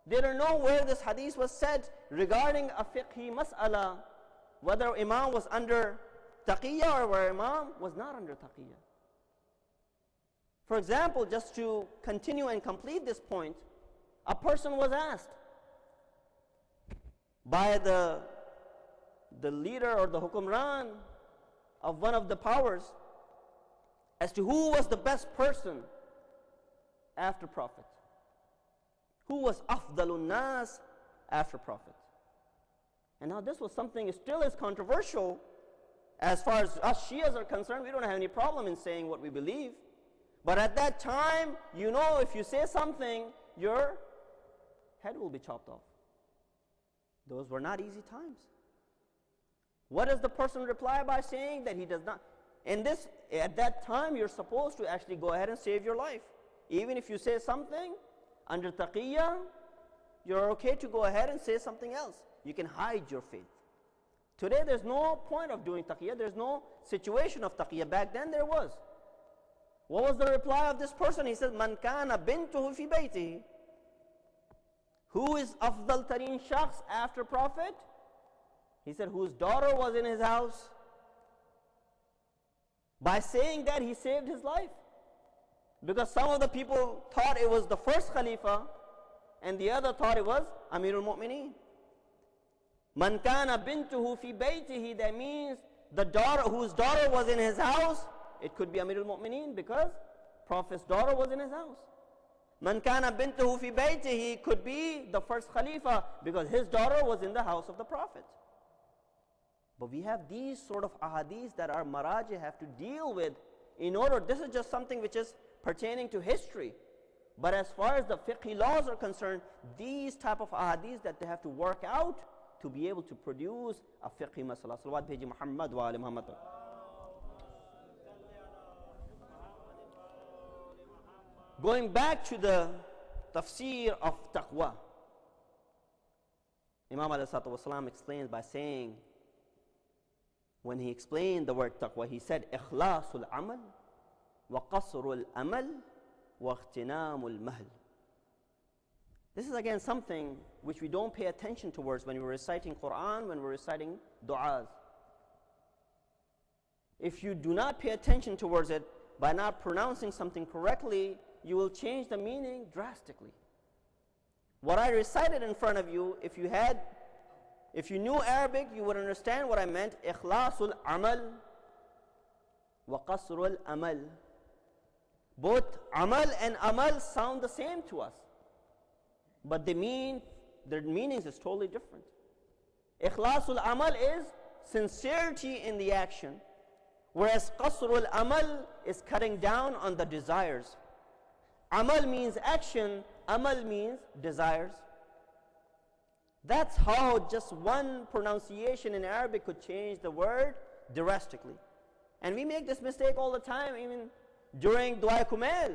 They don't know where this hadith was said regarding a fiqhi mas'ala, whether Imam was under taqiyya or where Imam was not under taqiyya. For example, just to continue and complete this point, a person was asked by the leader or the hukumran of one of the powers as to who was the best person after Prophet. Who was afdalun nas after Prophet? And now this was something still is controversial. As far as us Shias are concerned, we don't have any problem in saying what we believe. But at that time, you know, if you say something, your head will be chopped off. Those were not easy times. What does the person reply by saying that he does not? At that time, you're supposed to actually go ahead and save your life. Even if you say something under taqiyya, you're okay to go ahead and say something else. You can hide your faith. Today, there's no point of doing taqiyya. There's no situation of taqiyya. Back then, there was. What was the reply of this person? He said, Man kana bintuhu fi baytihi. Who is afdal tareen shakhs after Prophet? He said, whose daughter was in his house. By saying that, he saved his life. Because some of the people thought it was the first Khalifa, and the other thought it was Amirul Mu'mineen. Man kana bintuhu fi baytihi, that means the daughter whose daughter was in his house, it could be Amirul Mu'mineen because Prophet's daughter was in his house. Man kana bintuhu fi baytihi could be the first Khalifa because his daughter was in the house of the Prophet. But we have these sort of ahadith that our maraji have to deal with in order, this is just something which is pertaining to history. But as far as the fiqhi laws are concerned, these type of ahadith that they have to work out to be able to produce a fiqhi masala. Salawat bheji Muhammad wa ali Muhammad. Going back to the tafsir of taqwa, Imam alayhi salatu wasalam explains by saying, when he explained the word taqwa, he said, ikhlasul amal wa qasrul amal wa ightinamul mahl. This is again something which we don't pay attention towards when we're reciting Quran, when we're reciting du'as. If you do not pay attention towards it, by not pronouncing something correctly, you will change the meaning drastically. What I recited in front of you, if you knew Arabic, you would understand what I meant. Ikhlasul amal wa qasrul amal. Both amal and amal sound the same to us, but their meanings is totally different. Ikhlasul amal is sincerity in the action, whereas qasrul amal is cutting down on the desires. Amal means action, amal means desires. That's how just one pronunciation in Arabic could change the word drastically. And we make this mistake all the time, even during Dua Kumail.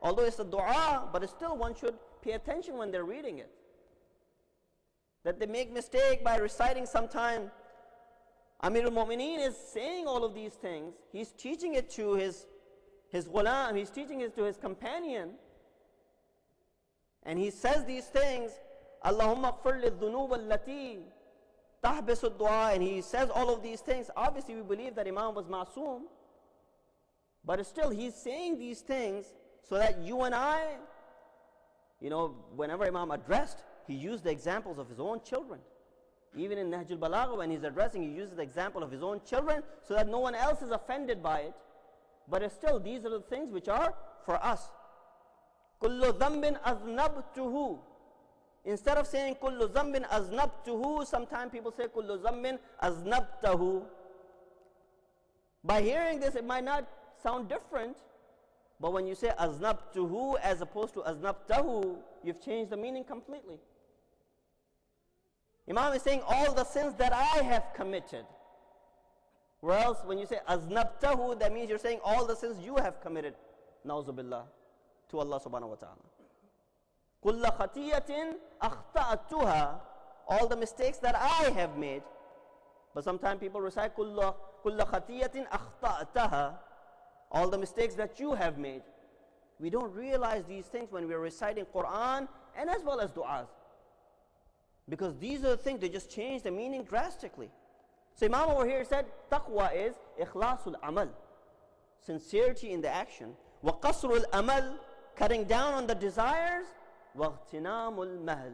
Although it's a dua, but still one should pay attention when they're reading it. that they make mistake by reciting sometime. Amir al-Mu'mineen is saying all of these things. He's teaching it to his ghulam, he's teaching it to his companion. And he says these things, Allahumma qfir lidhunub allati tahbisu ad-du'a, and he says all of these things. Obviously we believe that Imam was Masoom, but still he's saying these things so that you and I, whenever Imam addressed, he used the examples of his own children. Even in Nahj al-Balagha, when he's addressing, he uses the example of his own children so that no one else is offended by it. But still, these are the things which are for us. Kullu dhanbin aznabtuhu. Instead of saying kullu dhanbin aznabtuhu, sometimes people say kullu dhanbin aznabtahu. By hearing this, it might not sound different, but when you say aznabtuhu as opposed to aznabtahu, you've changed the meaning completely. Imam is saying all the sins that I have committed. Whereas when you say aznabtahu, that means you're saying all the sins you have committed. Na'uzubillah, to Allah subhanahu wa ta'ala. Kulla khatiyatin akhta'tuha, all the mistakes that I have made. But sometimes people recite kulla khatiyatin akhta'taha, all the mistakes that you have made. We don't realize these things when we're reciting Quran and as well as du'as. Because these are the things, they just change the meaning drastically. So Imam over here said, taqwa is ikhlasul amal, sincerity in the action. Wa qasrul amal, cutting down on the desires. Wa ightinamul mahl,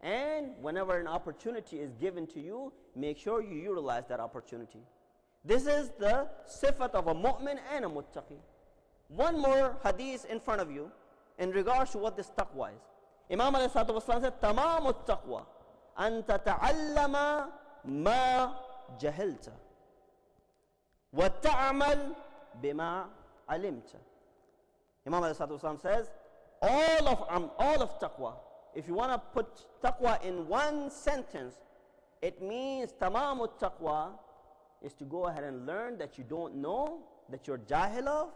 and whenever an opportunity is given to you, make sure you utilize that opportunity. This is the sifat of a mu'min and a muttaqi. One more hadith in front of you in regards to what this taqwa is. Imam alayhi salatu wasalam said, Tamamu taqwa, an tata'allama ma jahilta, wa ta'amal bima alimta. Imam alayhi salatu wasalam says, all of taqwa, if you want to put taqwa in one sentence, it means tamamu taqwa is to go ahead and learn that you don't know, that you're jahil of,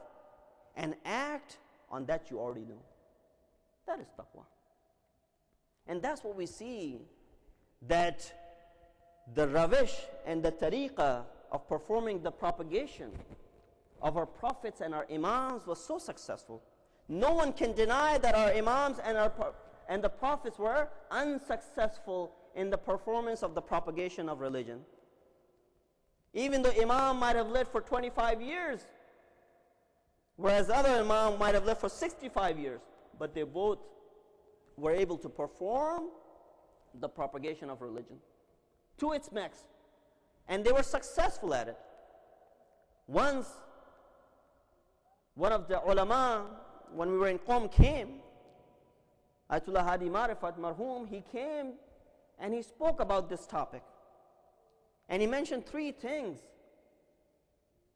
and act on that you already know. That is taqwa. And that's what we see, that the ravish and the tariqah of performing the propagation of our prophets and our imams was so successful. No one can deny that our imams and the prophets were unsuccessful in the performance of the propagation of religion. Even though Imam might have lived for 25 years, whereas other Imam might have lived for 65 years, but they both were able to perform the propagation of religion to its max. And they were successful at it. Once, one of the ulama, when we were in Qom, came, Ayatollah Hadi Marifat Marhum, he came and he spoke about this topic. And he mentioned 3 things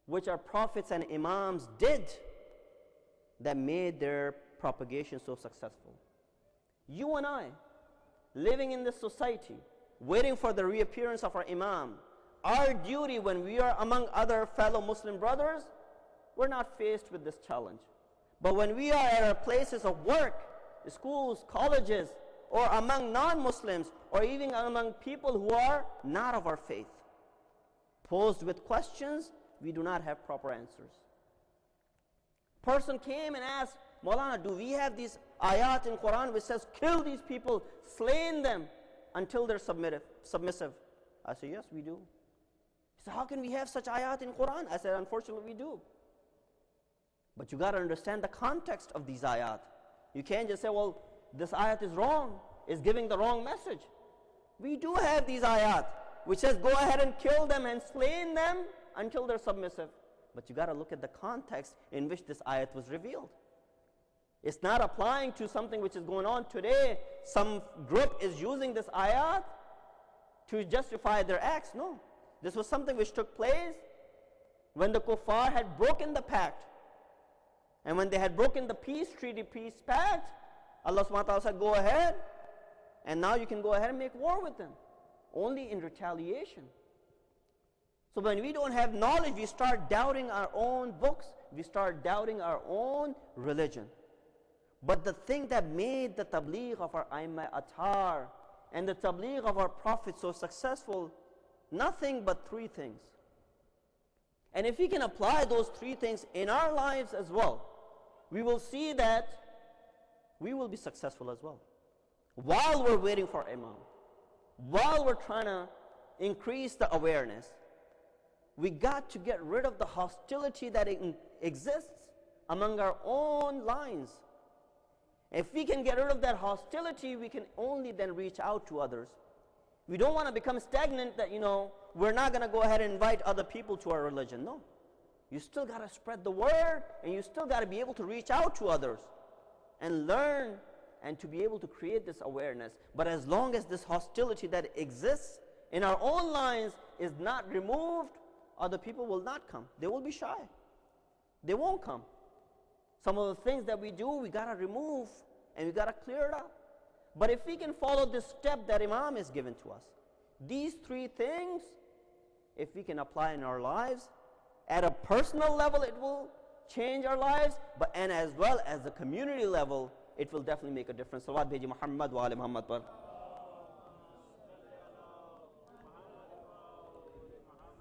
which our prophets and imams did that made their propagation so successful. You and I, living in this society, waiting for the reappearance of our imam, our duty when we are among other fellow Muslim brothers, we're not faced with this challenge. But when we are at our places of work, schools, colleges, or among non-Muslims, or even among people who are not of our faith, posed with questions, we do not have proper answers. Person came and asked, Maulana, do we have these ayat in Quran which says, kill these people, slay them until they're submissive? I said, yes, we do. He said, how can we have such ayat in Quran? I said, unfortunately, we do. But you got to understand the context of these ayat. You can't just say, well, this ayat is wrong, it's giving the wrong message. We do have these ayat which says, go ahead and kill them and slay them until they're submissive. But you got to look at the context in which this ayat was revealed. It's not applying to something which is going on today. Some group is using this ayat to justify their acts. No. This was something which took place when the kuffar had broken the pact. And when they had broken the peace treaty, peace pact, Allah subhanahu wa ta'ala said, go ahead, and now you can go ahead and make war with them. Only in retaliation. So when we don't have knowledge, we start doubting our own books, we start doubting our own religion. But the thing that made the tabligh of our Aimma Athar and the tabligh of our Prophet so successful? Nothing but three things. And if we can apply those three things in our lives as well, we will see that we will be successful as well. While we're waiting for Imam, while we're trying to increase the awareness, we got to get rid of the hostility that exists among our own lines. If we can get rid of that hostility, we can only then reach out to others. We don't want to become stagnant that, we're not going to go ahead and invite other people to our religion. No. You still got to spread the word, and you still got to be able to reach out to others and learn and to be able to create this awareness. But as long as this hostility that exists in our own lines is not removed, other people will not come. They will be shy. They won't come. Some of the things that we do, we got to remove and we got to clear it up. But if we can follow this step that Imam is given to us, these three things, if we can apply in our lives, at a personal level it will change our lives, and as well as the community level, it will definitely make a difference. Salawat bheji Muhammad wa ali Muhammad par.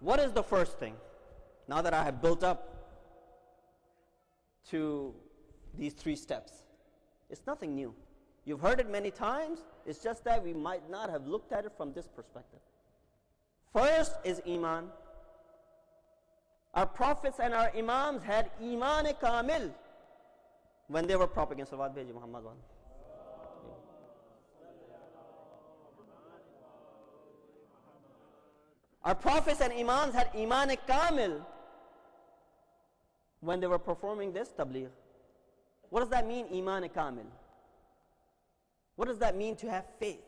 What is the first thing? Now that I have built up to these three steps, it's nothing new. You've heard it many times, it's just that we might not have looked at it from this perspective. First is Iman. Our prophets and our Imams had Iman Kamil when they were propagating. Salawat bheji Muhammad wa ali. Our prophets and Imams had Iman Kamil when they were performing this tabligh. What does that mean, Iman Kamil? What does that mean to have faith?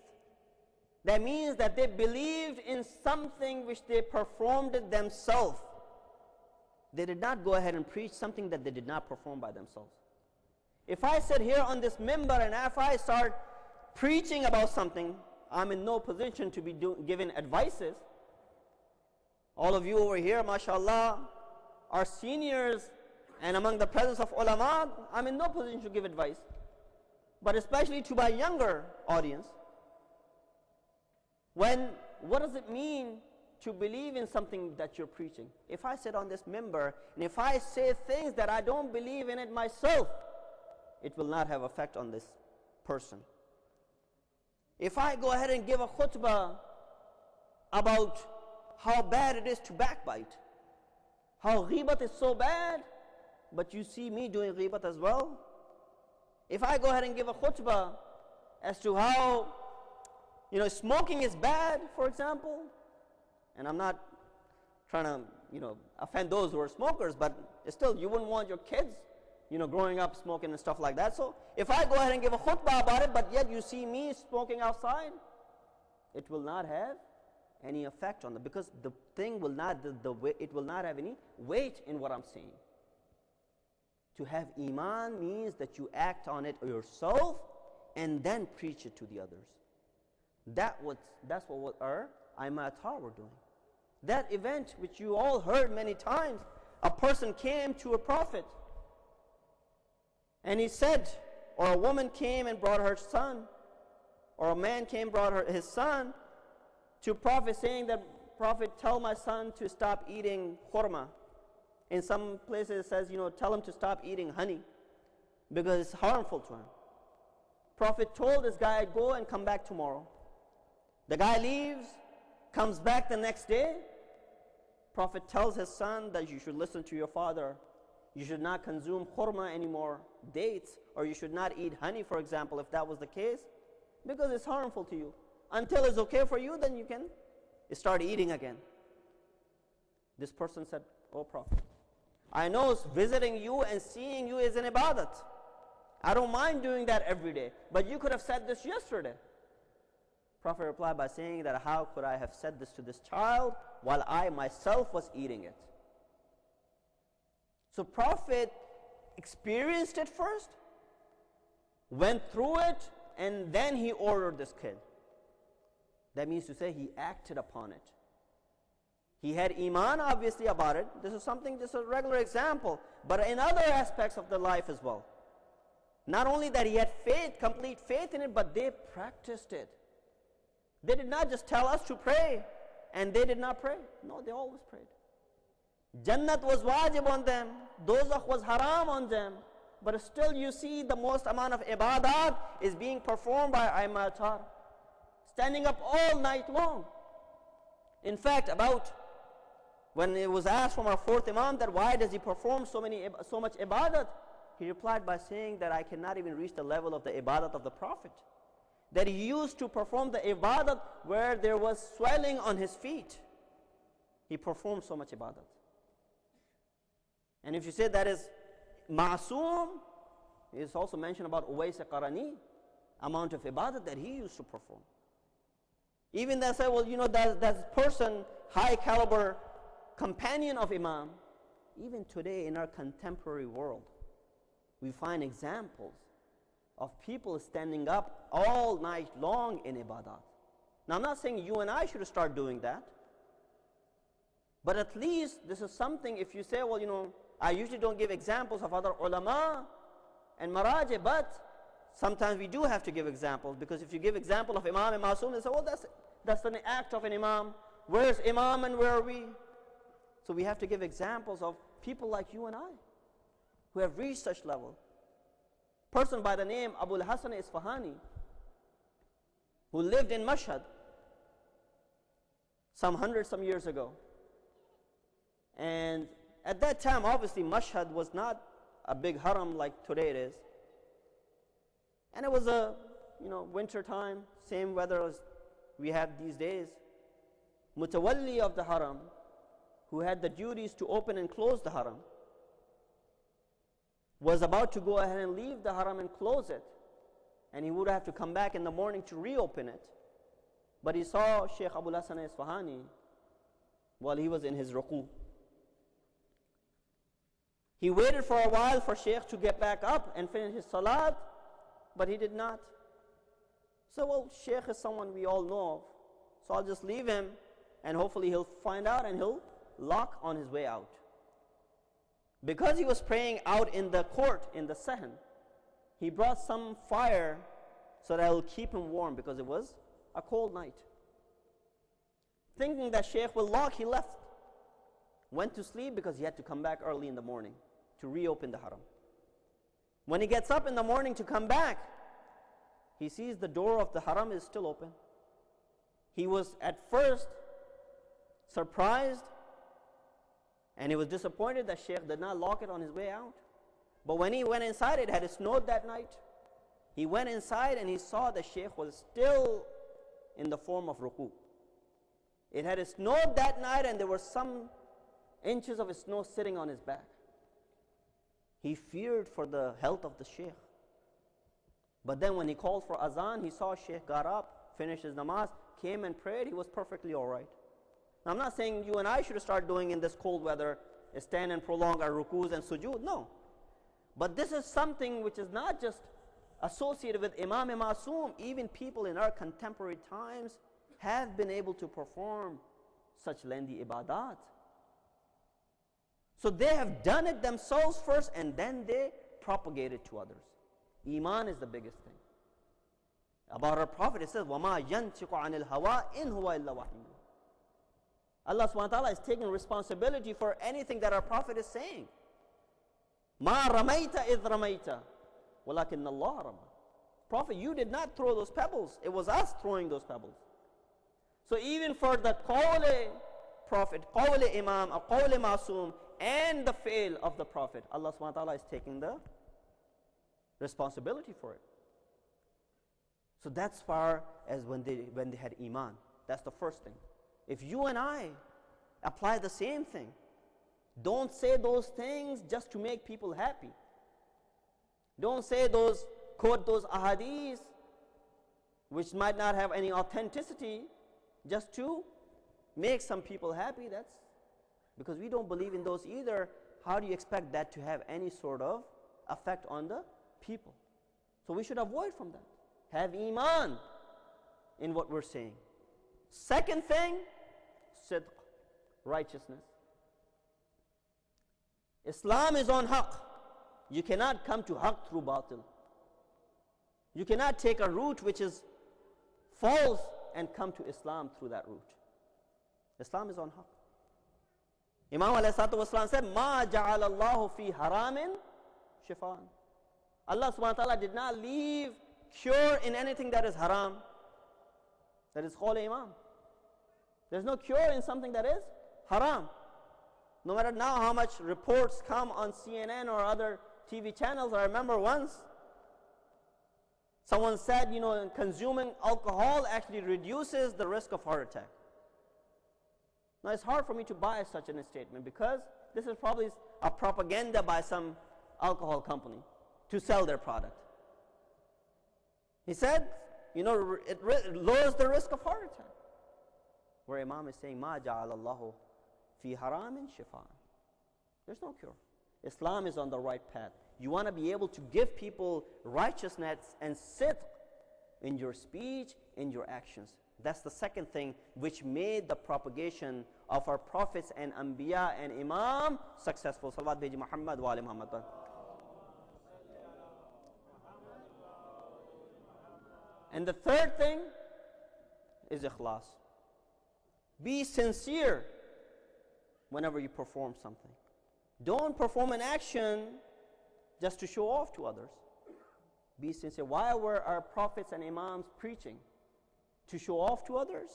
That means that they believed in something which they performed it themselves. They did not go ahead and preach something that they did not perform by themselves. If I sit here on this mimbar and if I start preaching about something, I'm in no position to be giving advices. All of you over here, mashallah, are seniors, and among the presence of ulama, I'm in no position to give advice. But especially to my younger audience, what does it mean to believe in something that you're preaching? If I sit on this mimbar and if I say things that I don't believe in it myself, it will not have effect on this person. If I go ahead and give a khutbah about how bad it is to backbite, how ghibat is so bad, but you see me doing ghibat as well. If I go ahead and give a khutbah as to how smoking is bad, for example, and I'm not trying to offend those who are smokers, but still you wouldn't want your kids growing up smoking and stuff like that. So if I go ahead and give a khutbah about it, but yet you see me smoking outside, it will not have any effect on it, because the thing will not it will not have any weight in what I'm saying. To have Iman means that you act on it yourself and then preach it to the others. That's what our Imatar were doing. That event which you all heard many times, a person came to a prophet and he said, or a woman came and brought her son, or a man came and brought his son to prophet, saying that, Prophet, tell my son to stop eating khurma. In some places it says, tell him to stop eating honey because it's harmful to him. Prophet told this guy, go and come back tomorrow. The guy leaves, comes back the next day. Prophet tells his son that you should listen to your father. You should not consume khurma anymore, dates, or you should not eat honey, for example, if that was the case, because it's harmful to you. Until it's okay for you, then you can start eating again. This person said, oh Prophet, I know visiting you and seeing you is an ibadat. I don't mind doing that every day, but you could have said this yesterday. Prophet replied by saying that, how could I have said this to this child while I myself was eating it? So Prophet experienced it first, went through it, and then he ordered this kid. That means to say he acted upon it. He had Iman obviously about it. This is a regular example, but in other aspects of the life as well. Not only that he had faith, complete faith in it, but they practiced it. They did not just tell us to pray and they did not pray. No, they always prayed. Jannat was wajib on them. Dozakh was haram on them. But still you see the most amount of ibadat is being performed by Aimatar, standing up all night long. In fact, about when it was asked from our fourth Imam that why does he perform so much ibadat, he replied by saying that I cannot even reach the level of the ibadat of the Prophet. That he used to perform the ibadat where there was swelling on his feet. He performed so much ibadat. And if you say that is MASOM, it's also mentioned about Uwais Qarani, amount of ibadat that he used to perform. Even they say, well, you know, that person, high caliber companion of Imam, even today in our contemporary world, we find examples of people standing up all night long in ibadat. Now I'm not saying you and I should start doing that, but at least this is something. If you say, well, you know, I usually don't give examples of other ulama and maraji, but sometimes we do have to give examples, because if you give example of Imam and Masum, they say, well, that's an act of an Imam. Where's Imam and where are we? So we have to give examples of people like you and I, who have reached such level. Person by the name Abul Hasan Isfahani, who lived in Mashhad some years ago. And at that time, obviously, Mashhad was not a big haram like today it is. And it was a, winter time, same weather as we have these days. Mutawalli of the haram, who had the duties to open and close the haram, was about to go ahead and leave the haram and close it. And he would have to come back in the morning to reopen it. But he saw Shaykh Abul Hasan Isfahani while he was in his ruku. He waited for a while for Shaykh to get back up and finish his salat, but he did not. So, well, Shaykh is someone we all know of, so I'll just leave him and hopefully he'll find out and he'll lock on his way out. Because he was praying out in the court, in the sahan, he brought some fire so that it will keep him warm, because it was a cold night. Thinking that Shaykh will lock, he left. Went to sleep because he had to come back early in the morning to reopen the haram. When he gets up in the morning to come back, he sees the door of the haram is still open. He was at first surprised and he was disappointed that Shaykh did not lock it on his way out. But when he went inside, it had snowed that night. He went inside and he saw that Shaykh was still in the form of ruku. It had snowed that night and there were some inches of snow sitting on his back. He feared for the health of the Shaykh. But then when he called for azan, he saw Shaykh got up, finished his namaz, came and prayed. He was perfectly all right. Now, I'm not saying you and I should start doing in this cold weather, stand and prolong our rukus and sujood. No. But this is something which is not just associated with Imam Masum. Even people in our contemporary times have been able to perform such lengthy ibadat. So they have done it themselves first and then they propagate it to others. Iman is the biggest thing. About our Prophet, it says, وَمَا يَنْتِقُ عَنِ الْهَوَىٰ إِنْ هُوَ إِلَّا وَحْيٌ. Allah subhanahu wa ta'ala is taking responsibility for anything that our Prophet is saying. مَا رَمَيْتَ إِذْ رَمَيْتَ وَلَكِنَّ اللَّهَ رَمَى. Prophet, you did not throw those pebbles. It was us throwing those pebbles. So even for the qawli Prophet, qawli Imam, or qawli Masum, and the fail of the Prophet, Allah subhanahu wa ta'ala is taking the responsibility for it. So that's far as when they had Iman. That's the first thing. If you and I apply the same thing, don't say those things just to make people happy. Don't say quote those ahadith which might not have any authenticity just to make some people happy. That's because we don't believe in those either. How do you expect that to have any sort of effect on the people? So we should avoid from that. Have Iman in what we're saying. Second thing, sidq, righteousness. Islam is on haqq. You cannot come to haqq through batil. You cannot take a route which is false and come to Islam through that route. Islam is on haqq. Imam alayhi salatu wasalam said, Ma ja'alallahu fi haramin shifaan. Allah subhanahu wa ta'ala did not leave cure in anything that is haram. That is qawl imam. There's no cure in something that is haram. No matter now how much reports come on CNN or other TV channels. I remember once someone said, consuming alcohol actually reduces the risk of heart attack. Now it's hard for me to buy such a statement because this is probably a propaganda by some alcohol company to sell their product. He said, it lowers the risk of heart attack. Where Imam is saying, Ma ja'alallahu fi haramin shifaan. There's no cure. Islam is on the right path. You want to be able to give people righteousness and sit in your speech, in your actions. That's the second thing which made the propagation of our prophets and anbiya and imam successful. Salawat biji Muhammad wa ali Muhammad. And the third thing is ikhlas. Be sincere whenever you perform something. Don't perform an action just to show off to others. Be sincere. Why were our prophets and imams preaching? To show off to others?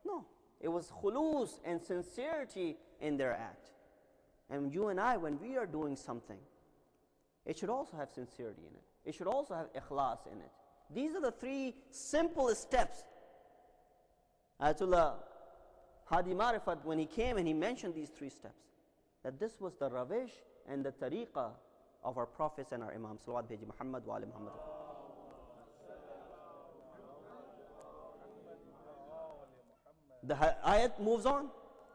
No. It was khulus and sincerity in their act. And you and I, when we are doing something, it should also have sincerity in it. It should also have ikhlas in it. These are the three simple steps. Ayatollah Hadi Marifat, when he came and he mentioned these three steps, that this was the ravish and the tariqah of our prophets and our imams. Salawat biji Muhammad wa ali Muhammad. The ayat moves on.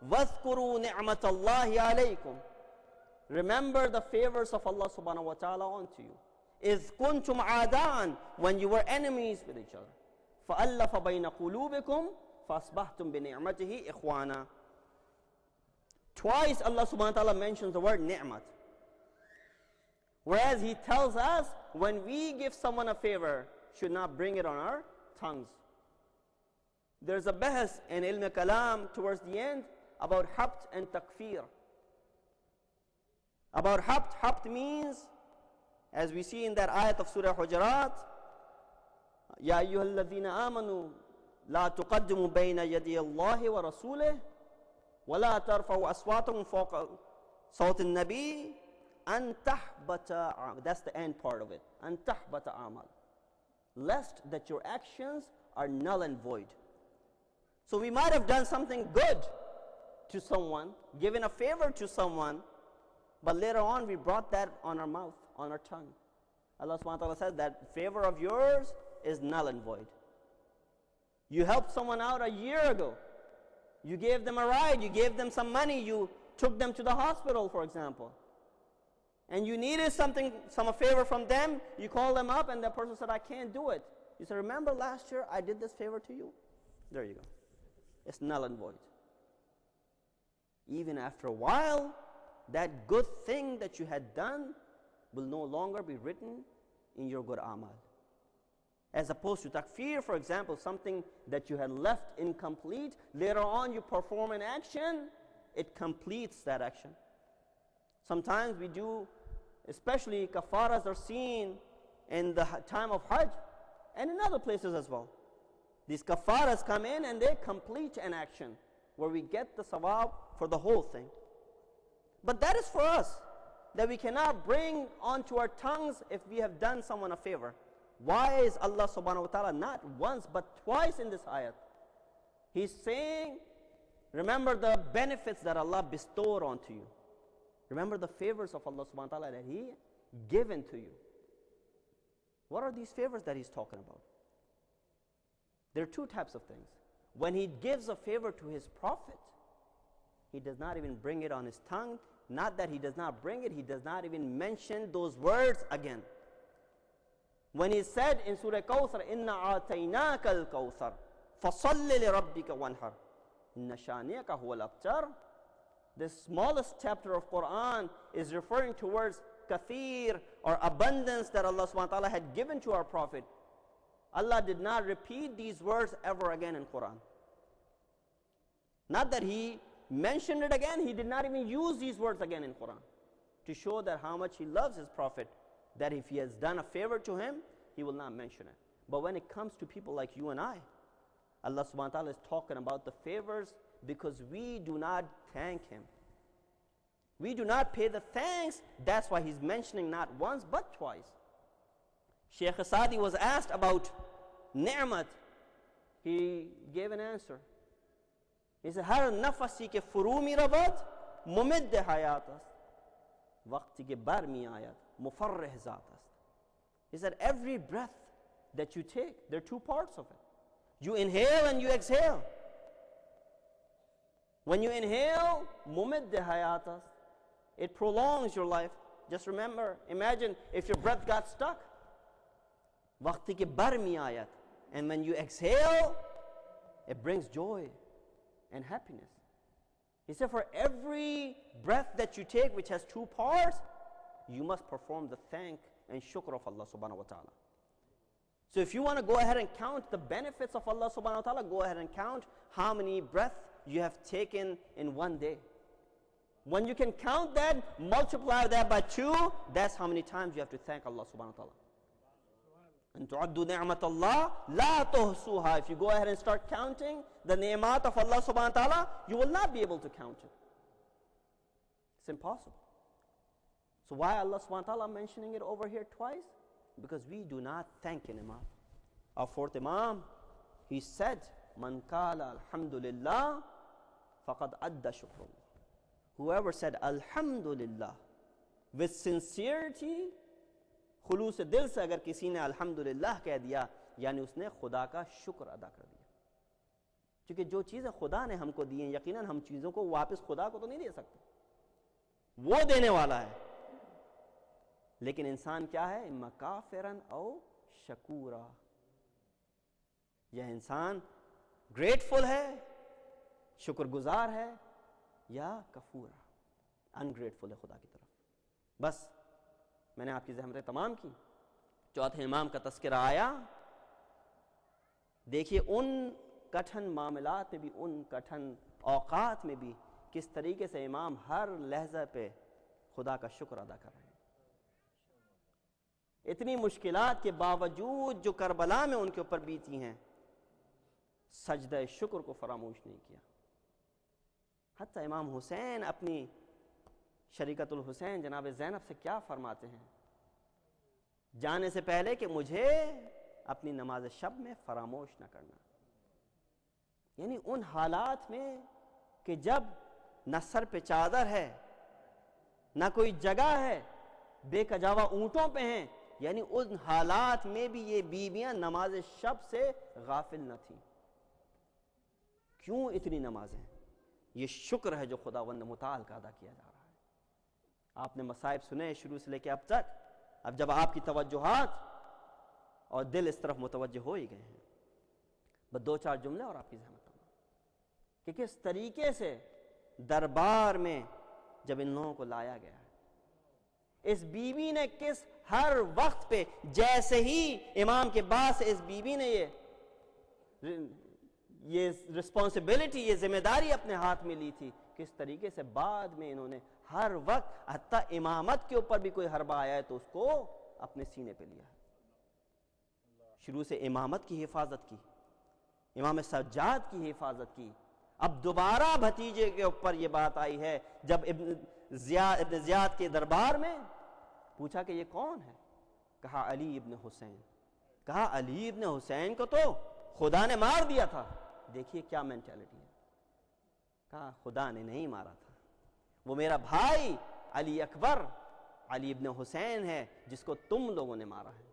وَاذْكُرُوا نِعْمَةَ اللَّهِ عَلَيْكُمْ. Remember the favors of Allah subhanahu wa ta'ala onto you. إِذْ كُنْتُمْ عَادَاءً. When you were enemies with each other. فَأَلَّفَ بَيْنَ قُلُوبِكُمْ فَأَصْبَحْتُمْ بِنِعْمَتِهِ إِخْوَانًا. Twice Allah subhanahu wa ta'ala mentions the word ni'mat. Whereas He tells us when we give someone a favor, should not bring it on our tongues. There's a bahas in ilm kalam towards the end about habt and takfir. About habt means, as we see in that ayat of Surah Hujurat, Ya ayyuhalladhina amanu la tuqaddimu bayna yadi Allahi wa rasulih wa la tarfa'u aswatakum fawqa sawt an-nabi an tahbata. That's the end part of it. An tahbata amal. Lest that your actions are null and void. So we might have done something good to someone, given a favor to someone, but later on we brought that on our mouth, on our tongue. Allah subhanahu wa ta'ala says that favor of yours is null and void. You helped someone out a year ago. You gave them a ride, you gave them some money, you took them to the hospital, for example. And you needed some favor from them, you called them up and the person said, I can't do it. You said, remember last year I did this favor to you? There you go. It's null and void. Even after a while, that good thing that you had done will no longer be written in your good amal. As opposed to takfir, for example, something that you had left incomplete, later on you perform an action, it completes that action. Sometimes we do, especially kafaras are seen in the time of Hajj and in other places as well. These kafaras come in and they complete an action where we get the sawab for the whole thing. But that is for us, that we cannot bring onto our tongues if we have done someone a favor. Why is Allah subhanahu wa ta'ala not once but twice in this ayat? He's saying, remember the benefits that Allah bestowed onto you. Remember the favors of Allah subhanahu wa ta'ala that He given to you. What are these favors that He's talking about? There are two types of things. When He gives a favor to His Prophet, He does not even bring it on His tongue. Not that He does not bring it, He does not even mention those words again. When He said in Surah Kawthar, Inna a'tainaka al-Kawthar, fasalli li rabbika wanhar, inna shaniyaka huwa al-abtar. The smallest chapter of Quran is referring towards kathir or abundance that Allah subhanahu wa ta'ala had given to our Prophet. Allah did not repeat these words ever again in Quran. Not that He mentioned it again, He did not even use these words again in Quran, to show that how much He loves His Prophet, that if he has done a favor to him, He will not mention it. But when it comes to people like you and I, Allah subhanahu wa ta'ala is talking about the favors because we do not thank Him. We do not pay the thanks. That's why He's mentioning not once but twice. Shaykh Sadi was asked about ni'mat. He gave an answer. He said, Har nafasi ke furumi rabad mumid hayat ast. Waqti ke bar mi ayat mufarrih zat ast. He said, every breath that you take, there are two parts of it. You inhale and you exhale. When you inhale, mumid hayat ast, it prolongs your life. Just remember, imagine if your breath got stuck. Waqti ke bar mi ayat. And when you exhale, it brings joy and happiness. He said, for every breath that you take, which has two parts, you must perform the thank and shukr of Allah subhanahu wa ta'ala. So if you want to go ahead and count the benefits of Allah subhanahu wa ta'ala, go ahead and count how many breaths you have taken in one day. When you can count that, multiply that by 2, that's how many times you have to thank Allah subhanahu wa ta'ala. And tu'addu ni'mat Allah la tuhsuha. If you go ahead and start counting the ni'mat of Allah subhanahu wa ta'ala, you will not be able to count it. It's impossible. So why Allah subhanahu wa ta'ala mentioning it over here twice? Because we do not thank Him enough. Our fourth Imam, he said, Man qala alhamdulillah faqad adda shukrullah. Whoever said alhamdulillah with sincerity, خلوص دل سے اگر کسی نے الحمدللہ کہہ دیا, یعنی اس نے خدا کا شکر ادا کر دیا. کیونکہ جو چیزیں خدا نے ہم کو دی ہیں, یقیناً ہم چیزوں کو واپس خدا کو تو نہیں دے سکتے, وہ دینے والا ہے. لیکن انسان کیا ہے؟ اما کافرن او شکورا. یہ انسان گریٹفل ہے, شکر گزار ہے, یا کفورا, انگریٹفل ہے خدا کی طرف. بس میں نے آپ کی زحمتیں تمام کی. چوتھے امام کا تذکرہ آیا. دیکھیے ان کٹھن معاملات میں بھی, ان کٹھن اوقات میں بھی کس طریقے سے امام ہر لحظہ پہ خدا کا شکر ادا کر رہے ہیں. اتنی مشکلات کے باوجود جو کربلا میں ان کے اوپر بیتی ہیں, سجدہ شکر کو فراموش نہیں کیا. حتیٰ امام حسین اپنی شریکت الحسین جناب زینب سے کیا فرماتے ہیں جانے سے پہلے کہ مجھے اپنی نماز شب میں فراموش نہ کرنا. یعنی ان حالات میں کہ جب نہ سر پہ چادر ہے, نہ کوئی جگہ ہے, بے کجاوا اونٹوں پہ ہیں, یعنی ان حالات میں بھی یہ بیویاں نماز شب سے غافل نہ تھیں. کیوں اتنی نمازیں؟ یہ شکر ہے جو خداوند متعال کا ادا کیا جا رہا ہے. آپ نے مصائب سنے شروع سے لے کے اب تک. اب جب آپ کی توجہات اور دل اس طرف متوجہ ہو ہی گئے ہیں, بس 2-4 جملے اور آپ کی زحمت کہ کس طریقے سے دربار میں جب ان لوگوں کو لایا گیا ہے, اس بیوی نے کس ہر وقت پہ, جیسے ہی امام کے بعد سے اس بیوی نے یہ رسپانسبلٹی, یہ ذمہ داری اپنے ہاتھ میں لی تھی, کس طریقے سے بعد میں انہوں نے ہر وقت, حتیٰ امامت کے اوپر بھی کوئی حربہ آیا ہے تو اس کو اپنے سینے پہ لیا. شروع سے امامت کی حفاظت کی, امام سجاد کی حفاظت کی. اب دوبارہ بھتیجے کے اوپر یہ بات آئی ہے جب ابن زیاد کے دربار میں پوچھا کہ یہ کون ہے, کہا علی ابن حسین. کہا علی ابن حسین کو تو خدا نے مار دیا تھا. دیکھیے کیا مینٹیلٹی ہے. کہا خدا نے نہیں مارا تھا, وہ میرا بھائی علی اکبر علی ابن حسین ہے جس کو تم لوگوں نے مارا ہے.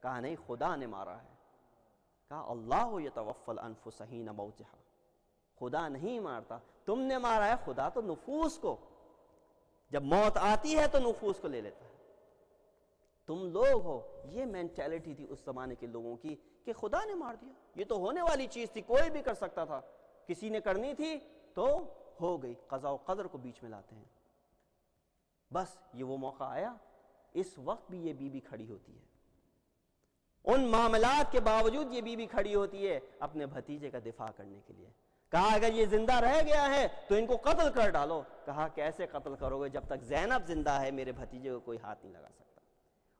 کہا نہیں, خدا نے مارا ہے. کہا اللہ یتوفی الانفس حین موتہا, خدا نہیں مارتا, تم نے مارا ہے. خدا تو نفوس کو جب موت آتی ہے تو نفوس کو لے لیتا ہے, تم لوگ ہو. یہ مینٹیلٹی تھی اس زمانے کے لوگوں کی کہ خدا نے مار دیا, یہ تو ہونے والی چیز تھی, کوئی بھی کر سکتا تھا, کسی نے کرنی تھی تو ہو گئی. قضاء و قدر کو بیچ میں لاتے ہیں. بس یہ وہ موقع آیا, اس وقت بھی یہ بی بی کھڑی ہوتی ہے. ان معاملات کے باوجود یہ بیوی کھڑی ہوتی ہے اپنے بھتیجے کا دفاع کرنے کے لیے. کہا اگر یہ زندہ رہ گیا ہے تو ان کو قتل کر ڈالو. کہا کیسے قتل کرو گے؟ جب تک زینب زندہ ہے میرے بھتیجے کو کوئی ہاتھ نہیں لگا سکتا.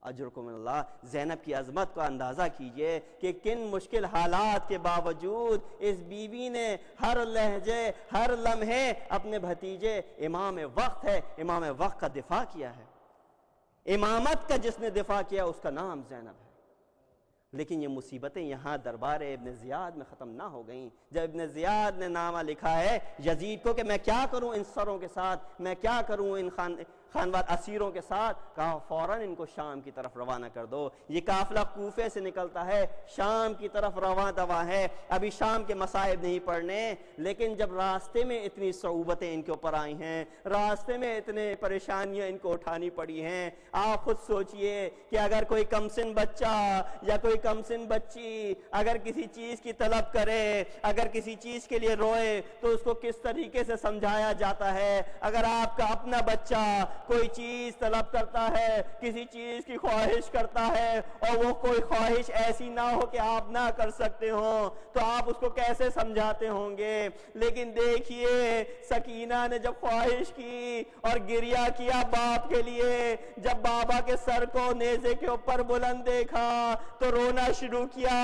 اجرکم من اللہ. زینب کی عظمت کا اندازہ کیجئے کہ کن مشکل حالات کے باوجود اس بیوی نے ہر لہجے ہر لمحے اپنے بھتیجے امام وقت ہے امام وقت کا دفاع کیا ہے. امامت کا جس نے دفاع کیا اس کا نام زینب ہے. لیکن یہ مصیبتیں یہاں دربار ابن زیاد میں ختم نہ ہو گئیں. جب ابن زیاد نے نامہ لکھا ہے یزید کو کہ میں کیا کروں ان سروں کے ساتھ، میں کیا کروں ان خانوار اسیروں کے ساتھ، کہا فوراً ان کو شام کی طرف روانہ کر دو. یہ قافلہ کوفے سے نکلتا ہے، شام کی طرف رواں دواں ہے. ابھی شام کے مصائب نہیں پڑھنے، لیکن جب راستے میں اتنی صعوبتیں ان کے اوپر آئی ہیں، راستے میں اتنے پریشانیاں ان کو اٹھانی پڑی ہیں، آپ خود سوچئے کہ اگر کوئی کمسن بچہ یا کوئی کمسن بچی اگر کسی چیز کی طلب کرے، اگر کسی چیز کے لیے روئے تو اس کو کس طریقے سے سمجھایا جاتا ہے. اگر آپ کا اپنا بچہ کوئی چیز طلب کرتا ہے، کسی چیز کی خواہش کرتا ہے اور وہ کوئی خواہش ایسی نہ ہو کہ آپ نہ کر سکتے ہوں تو آپ اس کو کیسے سمجھاتے ہوں گے. لیکن دیکھیے سکینہ نے جب خواہش کی اور گریہ کیا باپ کے لیے، جب بابا کے سر کو نیزے کے اوپر بلند دیکھا تو رونا شروع کیا.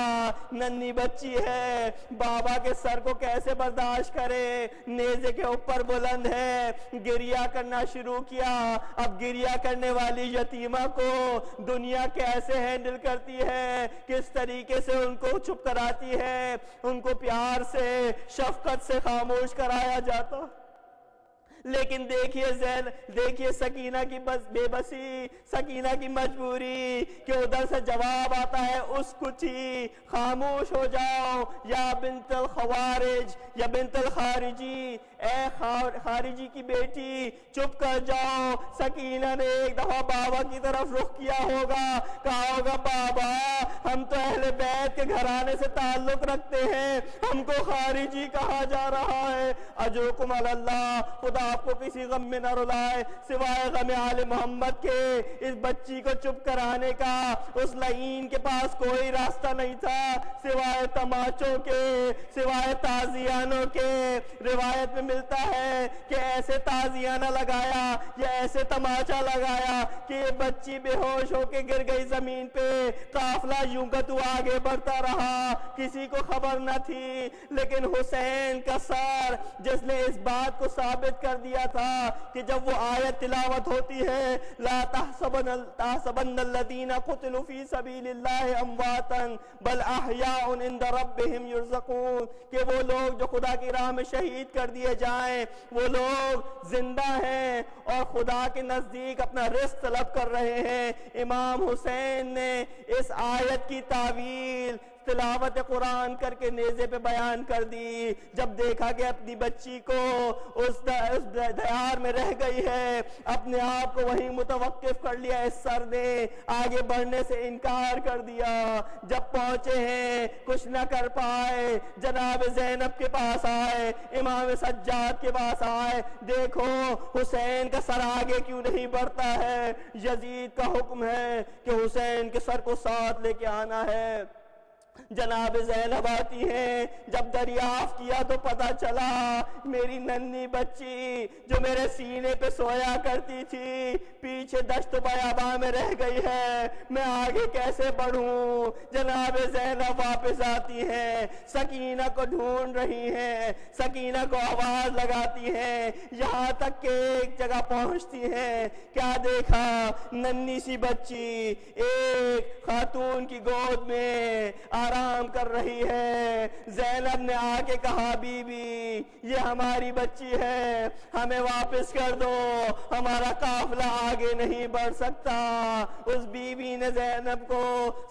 ننھی بچی ہے، بابا کے سر کو کیسے برداشت کرے، نیزے کے اوپر بلند ہے، گریہ کرنا شروع کیا. اب گریہ کرنے والی یتیمہ کو دنیا کیسے ہینڈل کرتی ہے، کس طریقے سے ان کو چپ کراتی ہے، ان کو پیار سے شفقت سے خاموش کرایا جاتا. لیکن دیکھیے سکینہ کی بے بسی، سکینہ کی مجبوری کہ ادھر سے جواب آتا ہے اسکت ہی، خاموش ہو جاؤ یا بنت الخوارج یا بنت الخارجی، اے خارجی کی بیٹی چپ کر جاؤ. سکینہ نے ایک دفعہ بابا کی طرف رخ کیا ہوگا، کہا ہوگا بابا ہم تو اہل بیت کے گھرانے سے تعلق رکھتے ہیں، ہم کو خارجی کہا جا رہا ہے. اجرکم علی اللہ. خدا آپ کو کسی غم میں نہ رلائے سوائے غم آل محمد کے. اس بچی کو چپ کرانے کا اس لعین کے پاس کوئی راستہ نہیں تھا سوائے تماچوں کے، سوائے تازیانوں کے. روایت میں ملتا ہے کہ ایسے تازیانہ لگایا یا ایسے تماچا لگایا کہ یہ بچی بے ہوش ہو کے گر گئی زمین پہ. قافلہ یوں کا تو آگے بڑھتا رہا، کسی کو خبر نہ تھی. لیکن حسین کا سر جس نے اس بات کو ثابت کر دیا تھا کہ جب وہ آیت تلاوت ہوتی ہے لا تحسبن الذین قتلوا فی سبیل اللہ امواتا بل احیاء عند ربہم یرزقون، کہ وہ لوگ جو خدا کی راہ میں شہید کر دیے جائیں وہ لوگ زندہ ہیں اور خدا کے نزدیک اپنا رزق طلب کر رہے ہیں. امام حسین نے اس آیت کی تعویل تلاوت قرآن کر کے نیزے پہ بیان کر دی. جب دیکھا کہ اپنی بچی کو اس دیار میں رہ گئی ہے، اپنے آپ کو وہیں متوقف کر لیا. اس سر نے آگے بڑھنے سے انکار کر دیا. جب پہنچے ہیں کچھ نہ کر پائے، جناب زینب کے پاس آئے، امام سجاد کے پاس آئے. دیکھو حسین کا سر آگے کیوں نہیں بڑھتا ہے. یزید کا حکم ہے کہ حسین کے سر کو ساتھ لے کے آنا ہے. جناب زینب آتی ہیں. جب دریافت کیا تو پتا چلا میری ننھی بچی جو میرے سینے پہ سویا کرتی تھی پیچھے دشت بیاباں میں رہ گئی ہے، میں آگے کیسے بڑھوں. جناب زینب واپس آتی ہیں، سکینہ کو ڈھونڈ رہی ہیں، سکینہ کو آواز لگاتی ہیں، یہاں تک کہ ایک جگہ پہنچتی ہیں. کیا دیکھا؟ ننھی سی بچی ایک خاتون کی گود میں آرام کر رہی ہے. زینب نے آ کے کہا بی بی یہ ہماری بچی ہے، ہمیں واپس کر دو، ہمارا قافلہ آگے نہیں بڑھ سکتا. اس بی بی نے زینب کو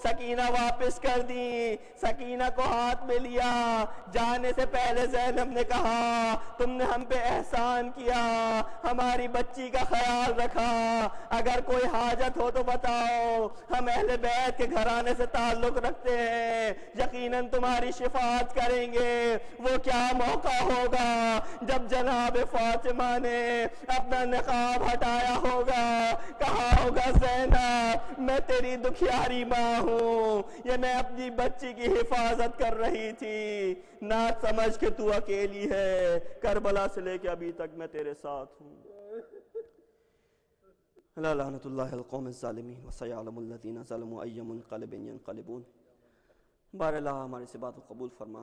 سکینہ واپس کر دی. سکینہ کو ہاتھ میں لیا. جانے سے پہلے زینب نے کہا تم نے ہم پہ احسان کیا، ہماری بچی کا خیال رکھا، اگر کوئی حاجت ہو تو بتاؤ، ہم اہل بیت کے گھرانے سے تعلق رکھتے ہیں، یقیناً تمہاری شفاعت کریں گے۔ وہ کیا موقع ہوگا جب جناب فاطمہ نے اپنا نقاب ہٹایا ہوگا، کہا ہوگا زینب میں تیری دکھیاری ماں ہوں، یہ میں اپنی بچی کی حفاظت کر رہی تھی، نہ سمجھ کہ تو اکیلی ہے، کربلا سے لے کے ابھی تک میں تیرے ساتھ ہوں۔ لا لعنت اللہ القوم الظالمین وسیعلم الذین ظلموا ای منقلب ینقلبون۔ بار اللہ ہماری سی بات کو قبول فرما،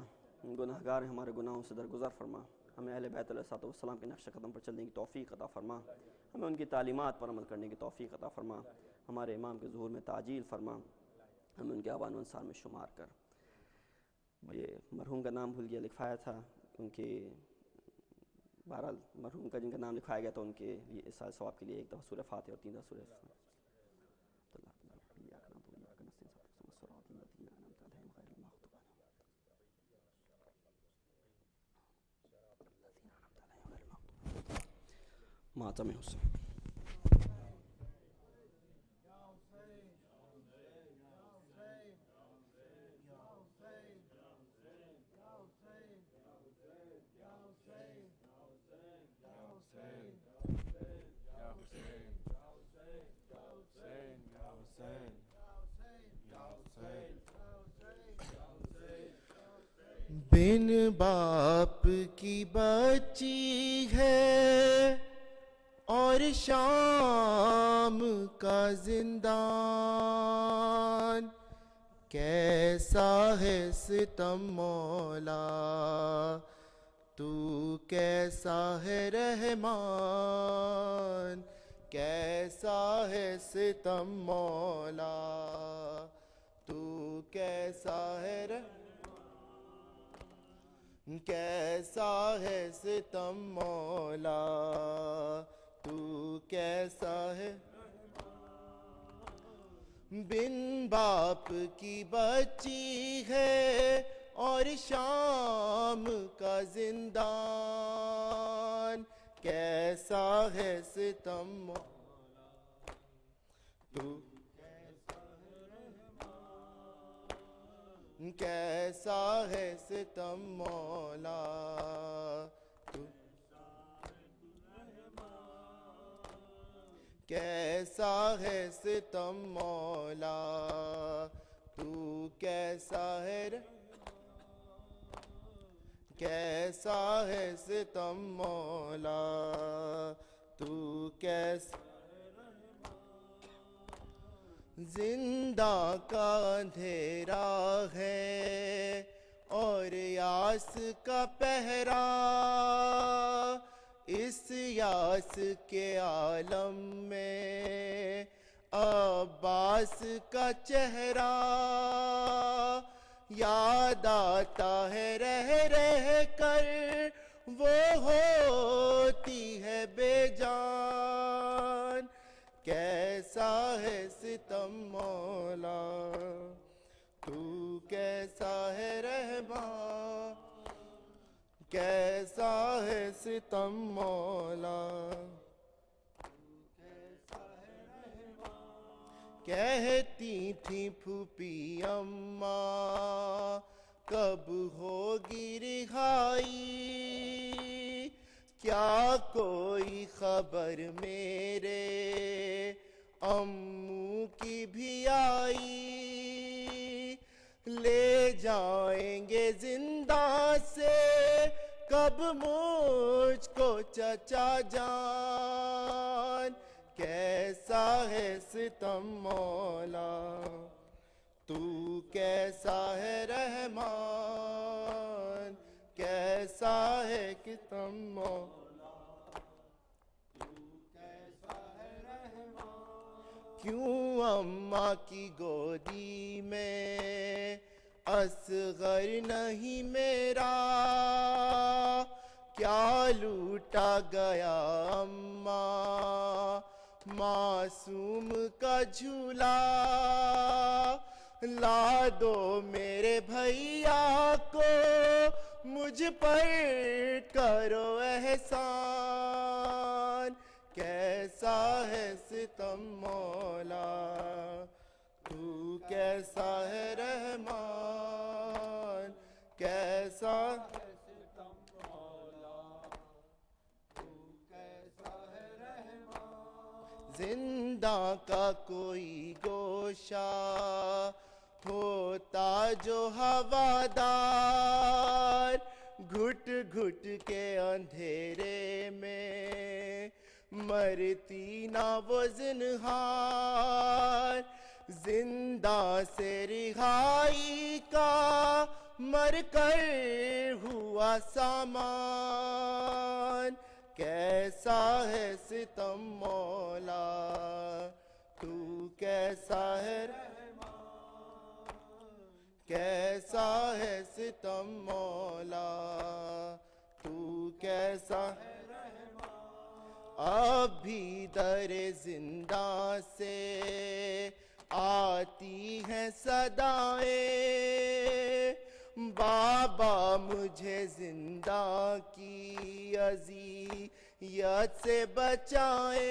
گناہگار ہیں ہمارے گناہوں سے درگزر فرما، ہمیں اہل بیت علیہ السلام کے نقش قدم پر چلنے کی توفیق عطا فرما، ہمیں ان کی تعلیمات پر عمل کرنے کی توفیق عطا فرما، ہمارے امام کے ظہور میں تعجیل فرما، ہمیں ان کے آبان و انصار میں شمار کر۔ یہ مرحوم کا نام بھول گیا، لکھوایا تھا ان کے، بہرحال مرحوم کا جن کا نام لکھوایا گیا تھا ان کے لیے اس سال ثواب کے لیے 1 دفعہ سورہ فاتحہ اور 3 دفعہ سورہ ماتم حسین۔ بن باپ کی بچی ہے اور شام کا زندان، کیسا ہے ستم مولا تو کیسا ہے رحمان، کیسا ہے ستم مولا تو کیسا ہے رحمان، کیسا ہے ستم مولا تو کیسا ہے، بن باپ کی بچی ہے اور شام کا زندان، کیسا ہے ستم مولا تو کیسا ہے ستم مولا تو کیسا ہے ستم مولا تو کیسا ہے، کیسا ہے ستم مولا تو کیسا، زندہ کا اندھیرا ہے اور یاس کا پہرا، اس یاس کے عالم میں عباس کا چہرہ یاد آتا ہے رہ رہ کر، وہ ہوتی ہے بے جان، کیسا ہے ستم مولا تو کیسا ہے رحمان، کیسا ہے ستم مولا کہتی تھی پھوپھی اماں کب ہوگی رہائی، کیا کوئی خبر میرے امو کی بھی آئی، لے جائیں گے زندہ سے کب مجھ کو چچا جان، کیسا ہے ستم مولا تو کیسا ہے رحمان، کیسا ہے ستم مولا تو کیسا ہے رحمان، کیوں اماں کی گودی میں اصغر نہیں میرا، کیا لوٹا گیا اماں معصوم کا جھولا، لا دو میرے بھیا کو مجھ پر کرو احسان، کیسا ہے ستم مولا تو کیسا ہے رحمان، زندہ کا کوئی گوشہ ہوتا جو ہوادار گھٹ گھٹ کے اندھیرے میں مرتی نہ وہ زنہار زندہ سے رہائی کا مر کر ہوا سامان کیسا ہے ستم مولا تو کیسا ہے کیسا ہے ستم مولا تو کیسا اب بھی در زندہ سے آتی ہیں صدائیں بابا مجھے زندہ کی اذیت سے بچائیں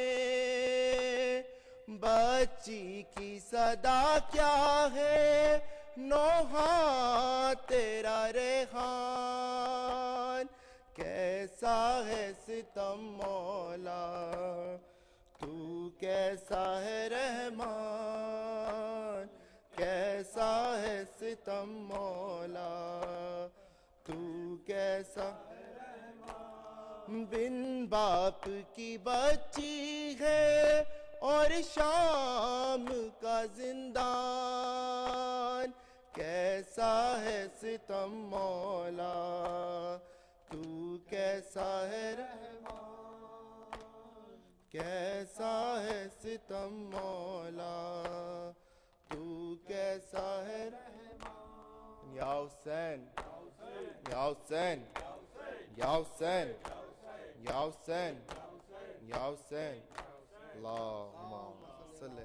بچی کی صدا کیا ہے نوحہ تیرا ریحان کیسا ہے ستم مولا تو کیسا ہے رحمان کیسا ہے ستم مولا تو کیسا بن باپ کی بچی ہے اور شام کا زندان کیسا ہے ستم مولا تو کیسا ہے رحمان کیسا ہے ستم مولا تو کیسا ہے رحمان یا حسین یا حسین یا حسین یا حسین یا حسین اللہم صلی